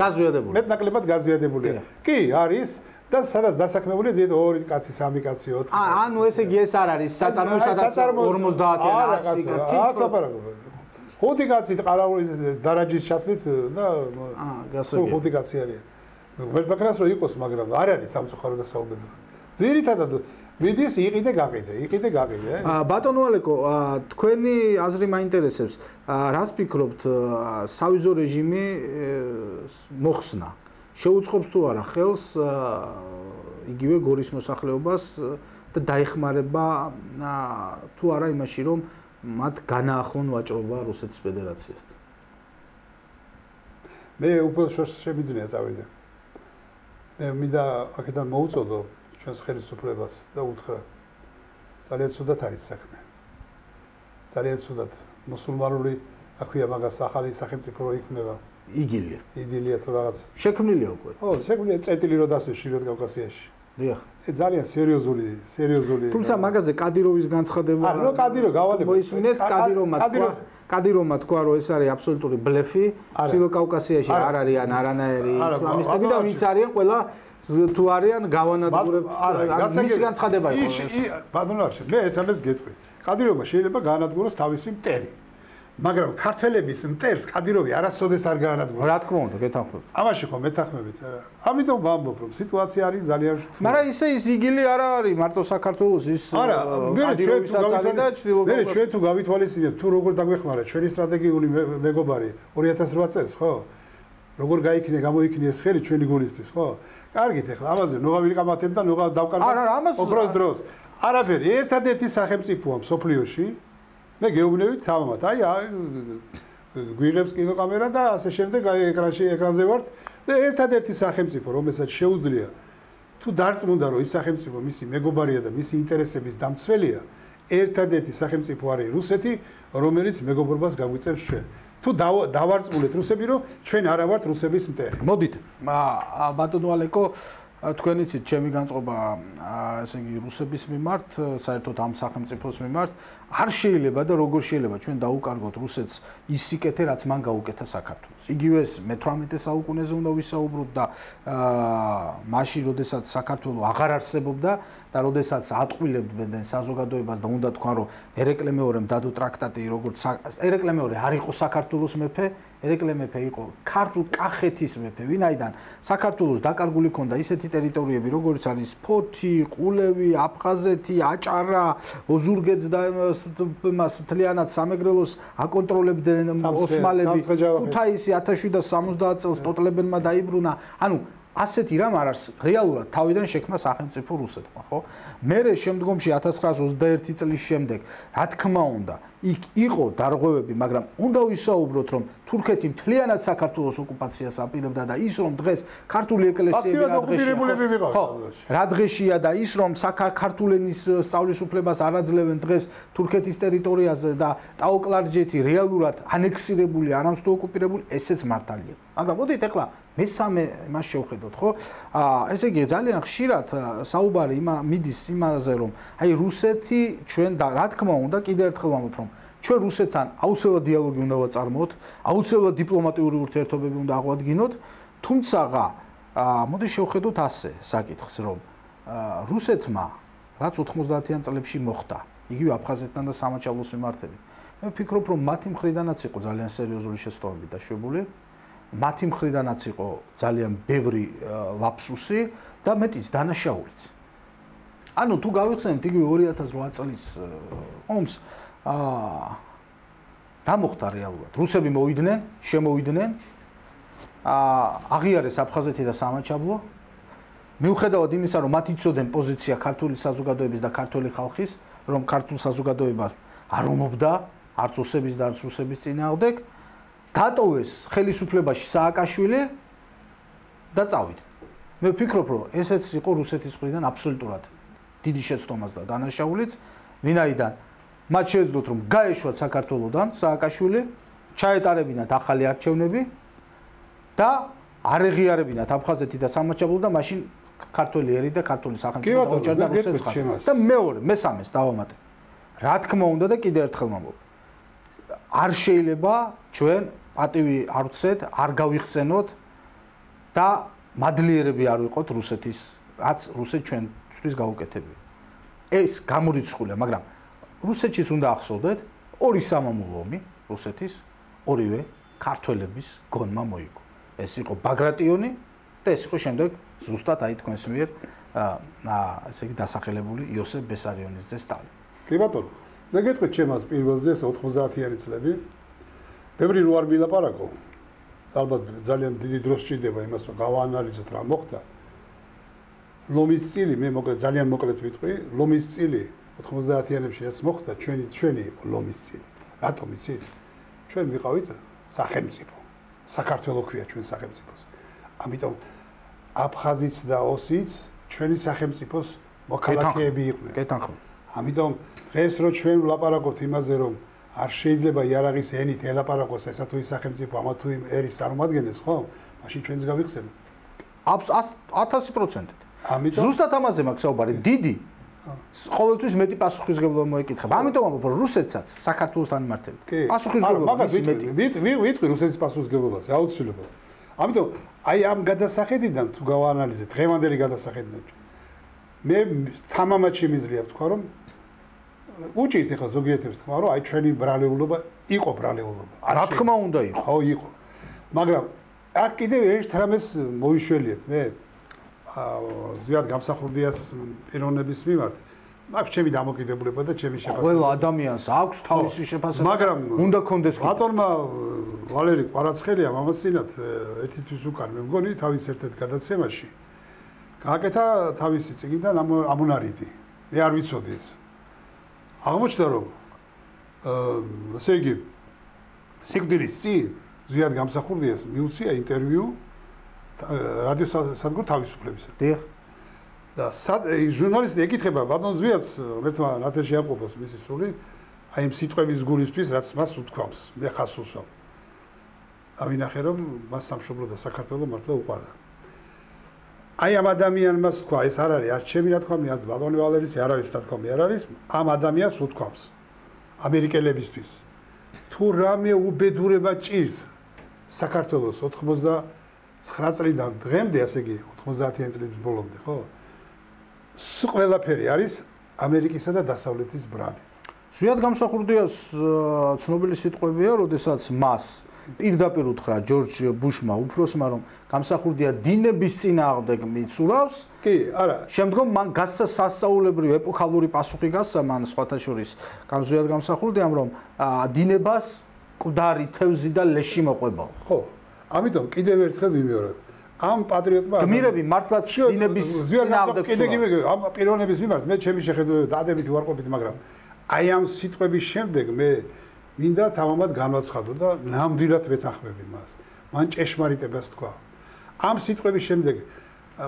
მეტნაკლებად გაზვიადებულია. კი, არის. და სადაც დასაქმებულია ზედ 2 კაცი, 3 კაცი, 4 კაცი. ანუ ესე იგი ეს არ არის საწარმო, სადაც 50-ან 100 კაცი. ას ლაპარაკობ. 5 კაცი ყარაულის დარაჯის ჩათვლით და 5 კაცი არის. ვერტმაკრას რო იყოს, მაგრამ არ არის სამწუხარო და საუბედური. ძირითადად მიდის იყიდე გაყიდე. ბატონო ალეკო, თქვენი აზრი მაინტერესებს. რას ფიქრობთ, სავიზო რეჟიმი მოხსნა? შეუწყობს თუ არა ხელს იგივე გორის მოსახლეობას და დაეხმარება თუ არა იმაში, რომ მათ განაახლონ ვაჭრობა რუსეთის ფედერაციასთან? მე უფრო შემიძლია წავიდე. მე მინდა აქედან მოუწოდო ჩვენს ხელისუფლებას და უთხრა ძალიან ცუდად არის საქმე. ძალიან ცუდად მუსულმანური აქვია მაგას ახალი სახელმწიფო რო იქმნება. იგილია თუ რაღაც. შექმნილია უკვე. ხო, შექმნილია წერტილი რო დასვეს შილოთ კავკასიაში. დიახ. ძალიან სერიოზული. თუმცა მაგაზე კადიროვის განცხადება არა, კადირო გავალება. მოისმინეთ კადიროვმა თქვა, რომ ეს არის აბსოლუტური ბლეფი. შილოთ კავკასიაში არ არიან არანაირი ისლამისტები და ვინც არიან ყველა თუ არიან გავანადგურებთ მისი განცხადება იყო ეს. ბატონო არჩე, მე ერთადერთს გეტყვი. კადიროვმა შეიძლება გაანადგუროს თავისი მტერი. მაგრამ ქართველების მტერს კადიროვი არასოდეს არ გაანადგურებს. რა თქმა უნდა, გეთანხმებით. ამაში ხო მეთანხმებით. ამიტომ ვამბობ, რომ სიტუაცია არის ძალიან რთული. მაგრამ ისე ის იგილი არ არის მარტო საქართველოს ის ჩვენ თუ გავითვალისწინებთ თუ როგორ დაგვეხმარა ჩვენი სტრატეგიული მეგობარი 2008 წელს, ხო? როგორ გამოიქნიეს ხელი ჩვენი გულისთვის, ხო? კარგით, ახლა ამაზე ნუღა ვიყამათებ და ნუღა დავკარგავ. არა, ამას ოქროს დროს. არაფერი, ერთადერთი სახელმწიფოა მსოფლიოში. მე გეუბნებით თამამად. აი, გვიღებს კინოკამერა და ასე შემდეგ ეკრანზე ვართ და ერთადერთი სახელმწიფო, რომელსაც შეუძლია თუ დარწმუნდა, რომ ის სახელმწიფო მისი მეგობარია და მისი ინტერესების დამცველია, ერთადერთი სახელმწიფო არის რუსეთი, რომელიც მეგობრობას გაგვიწევს ჩვენ. თუ დავარწმუნეთ რუსები, რომ ჩვენ არა ვართ რუსების მტერი. მოდით, ბატონო ალეკო, თქვენ იცით, ჩემი განწყობა, ესე იგი, რუსების მიმართ, საერთოდ ამ სახელმწიფოს მიმართ, არ შეიძლება და როგორ შეიძლება ჩვენ დაუკარგოთ რუსეთს ის სიკეთე, რაც მან გაუკეთა საქართველოს. იგივე ეს მე-18 საუკუნეზე უნდა ვისაუბროთ და მაშინ, როდესაც საქართველო აღარ არსებობდა და როდესაც ატყვილებდნენ საზოგადოებას და უნდა თქვა, რომ ერეკლე მეორემ დადო ტრაქტატი, როგორც ერეკლე მეორე არ იყო საქართველოს მეფე, ერეკლე მეფე იყო ქართულ-კახეთის მეფე, ვინაიდან საქართველოს დაკარგული ჰქონდა ისეთი ტერიტორიები, როგორც არის ფოთი, ყულევი, აფხაზეთი, აჭარა, ოზურგეთს და მას მთლიანად სამეგრელოს აკონტროლებდნენ ოსმალები. ქუთაისი 1770 წელს ტოტლებენმა დაიბრუნა. ანუ ასეთი რამ არ არის რეალურად თავიდან შექმნა სახელმწიფო რუსეთმა, ხო? მერე შემდგომში 1921 წლის შემდეგ, რა თქმა უნდა, იქ იყო დარღვევები, მაგრამ უნდა ვისაუბროთ, რომ თურქეთი მთლიანად საქართველოს ოკუპაციას აპირებდა და ის რომ დღეს ქართული ეკლესიები რა დღეშია და ის რომ საქართველოს სწავლის უფლებას არ აძლევენ დღეს თურქეთის ტერიტორიაზე და ტაო-კლარჯეთი რეალურად ანექსირებული, არამსთუ ოკუპირებული, ესეც მართალია. მაგრამ მოდით ახლა მესამე მას შევხედოთ, ხო? ესე იგი ძალიან ხშირად საუბარი მიდის იმაზე, რომ აი რუსეთი ჩვენ და რა თქმა უნდა კიდევ ერთხელ ვამბობ, რომ ჩვენ რუსეთთან აუცილებლად დიალოგი უნდა ვაწარმოოთ, აუცილებლად დიპლომატიური ურთიერთობები უნდა აღვადგინოთ, თუმცა მოდი შევხედოთ ასე საკითხს, რომ რუსეთმა რაც 90-იან წლებში მოხდა, იგივე აფხაზეთთან და სამაჩაბლოს მიმართებით, მე ვფიქრობ, რომ მათი მხრიდანაც იყო ძალიან სერიოზული შეცდომები დაშვებული. მათი მხრიდანაც იყო ძალიან ბევრი ლაფსუსი და მეტიც დანაშაულიც. ანუ თუ გავიხსენებთ იგივე 2008 წლის ომს, რა მოხდა რეალურად? რუსები მოვიდნენ, შემოვიდნენ, აღიარეს აფხაზეთი და სამაჩაბლო. მიუხედავად იმისა, რომ მათ იცოდნენ პოზიცია ქართული საზოგადოების და ქართული ხალხის, რომ ქართულ საზოგადოებას არ ომობდა არც ოსების და არც რუსების წინააღმდეგ, დატოვეს ხელისუფლებაში სააკაშვილი და წავიდა. მე ვფიქრობ, რომ ესეც იყო რუსეთის მხრიდან აბსოლუტურად დიდი შეცდომაც და დანაშაულიც, ვინაიდან მათ შეეძლოთ, რომ გაეშვათ საქართველოსდან სააკაშვილი, ჩაეტარებინათ ახალი არჩევნები და არ ეღიარებინათ აფხაზეთი და სამაჩაბლო და მაშინ ქართველი ერი და ქართული სახელმწიფო დაუჭერდა რუსეთს ხაზს. და მესამეს დავამატე. რა თქმა უნდა და კიდევ ერთხელ ვამბობ. არ შეიძლება ჩვენ პატივი არ ვცეთ, არ გავიხსენოთ და მადლიერები არ ვიყოთ რუსეთის, რაც რუსეთ ჩვენთვის გაუკეთებია. ეს გამორიცხულია, მაგრამ რუსეთშიც უნდა ახსოვდეთ, ორი სამამულო ომი რუსეთის ორივე ქართველების გონმა მოიგო. ეს იყო ბაგრატიონი და ეს იყო შემდეგ ზუსტად აი თქვენს მიერ ესე იგი დასახელებული იოსებ ბესარიონის ძე სტალინი. კი ბატონო, მე გეტყვით ჩემს პირველზე 90-იანი წლები. ბევრი რო არ ვილაპარაკო. ალბათ ძალიან დიდი დრო სჭირდება იმას, რომ გავაანალიზოთ რა მოხდა. ლომის წილი, მე ძალიან მოკლედ ვიტყვი, ლომის წილი 90-იანებში რაც მოხდა, ჩვენი იყო ლომის წილი. რატომ იცით? ჩვენ ვიყავით სახელმწიფო. საქართველოს ქვია ჩვენ სახელმწიფოს. ამიტომ აფხაზიც და ოსიც ჩვენი სახელმწიფოს მოქალაქეები იყვნენ. კეთახმ. ამიტომ დღეს რო ჩვენ ვლაპარაკობთ იმაზე, რომ არ შეიძლება იარაღის ენით ელაპარაკოს ესა თუ ის სახელმწიფო ამა თუ იმ ერის წარმომადგენელს, ხო? მაშინ ჩვენც გავიხსენებთ. 1000%. ამიტომ ზუსტად ამაზე მაქვს საუბარი. დიდი ყოველთვის მეტი პასუხისმგებლობა მოეკითხება. ამიტომ ამბობ, რომ რუსეთსაც საქართველოსთან მიმართებით. პასუხისმგებლობა ის მეტი. ვიტყვი რუსეთის პასუხისმგებლობას, აუცილებლად. ამიტომ აი ამ გადასახედიდან თუ გავაანალიზეთ, დღევანდელი გადასახედიდან მე თამამად შემიძლია ვთქვა, რომ უჭირთ ახლა ზოგიერთებს თქვა, რომ აი ჩვენი ბრალეულობა იყო ბრალეულობა. რა თქმა უნდა იყო. ხო, იყო. მაგრამ აქ კიდევ ერთ რამეს მოვიშველიებ მე ზვიად გამსახურდიას პიროვნების მიმართ. მაქვს ჩემი დამოკიდებულება და ჩემი შეფასება. ყველა ადამიანს აქვს თავისი შეფასება. მაგრამ უნდა კონდეს ბატონმა ვალერი ყვარაცხელია მამაცინად ერთი თვის უკან მე მგონი თავის ერთ-ერთ გადაცემაში გააკეთა თავისი წიგნიდან ამონარიდი. მე არ ვიცოდი ეს. აღმოჩნდა რომ ესე იგი სიკვდილის წინ ზვიად გამსახურდიას მიუწია ინტერვიუ რადიო სადგურ თავისუფლებისა. დიახ. და ჟურნალისტი ეკითხება ბატონ ზვიადს ერთმა ნათელში ამყოფოს მისი სული აი იმ სიტყვების გულისთვის რაც მას უთქვამს მე ხას უსვამ. ავინახე რომ მას სამშობლო და საქართველოს მართლა უყვარდა. აი ამ ადამიანს თქვა ეს არ არის არც ჩემი რა თქვა მე არც ბატონი ვალერის არ არის რა თქვა მე არ არის ამ ადამიანს უთქვამს ამერიკელებისთვის თუ რამე უბედურება ჭირს საქართველოს 99 წლიდან დღემდე ასე იგი 90-იან წლების ბოლომდე ხო ყველაფერი არის ამერიკისა და დასავლეთის ბრალი. ზვიად გამსახურდიას ცნობილი სიტყვებია, როდესაც მას პირდაპირ უთხრა ჯორჯ ბუშმა უფროსმა, რომ გამსახურდია დინების წინააღმდეგ მიცურავს. კი, არა. შემდგომ მან გასცა სასწაულებრივი ეპოქალური პასუხი გასცა მან სხვათა შორის ზვიად გამსახურდიამ, რომ დინებას მკვდარი თევზი და ლეში მოყვება. ხო. ამიტომ კიდევ ერთხელ ვიმეორებ. ამ პატრიოტმა გმირები მართლაც დინების წინააღმდეგ კიდე ამ პიროვნების მიმართ მე ჩემი შეხედულება დადებითი ვარყოფით, მაგრამ აი ამ სიტყვების შემდეგ მე მინდა თამამად განვაცხადო და ნამდვილად ვეთანხმები მას. მან ჭეშმარიტებას თქვა. ამ სიტყვების შემდეგ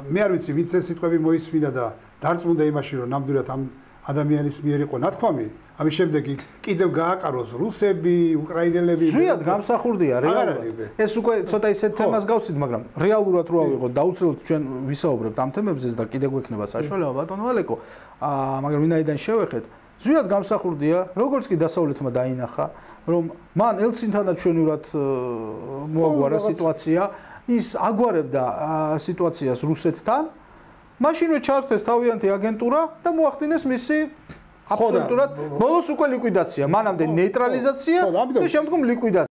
მე არ ვიცი ვინც ეს სიტყვები მოისმინა და დარწმუნდა იმაში რომ ნამდვილად ამ ადამიანის მიერ იყო ნათქვამი. ამის შემდეგ კიდევ გააკაროს რუსები, უკრაინელები. ზვიად გამსახურდია რეალურად. ეს უკვე ცოტა ისეთ თემას გავცით, მაგრამ რეალურად რო ავიღოთ და უცებ ჩვენ ვისაუბრებთ ამ თემებზე და კიდევ გვექნება საშუალება ბატონო ალეკო. მაგრამ ვინაიდან შევეხეთ ზვიად გამსახურდია, როგორც კი დასავლეთმა დაინახა, რომ მან ელცინთანაც ჩვენურად მოაგვარა სიტუაცია, ის აგვარებდა სიტუაციას რუსეთთან, მაშინვე ჩაარსეს თავიანთი აგენტურა და მოახდინეს მისი აბსოლუტურად ბოლოს უკვე ლიკვიდაცია, მანამდე ნეიტრალიზაცია და შემდგომ ლიკვიდაცია.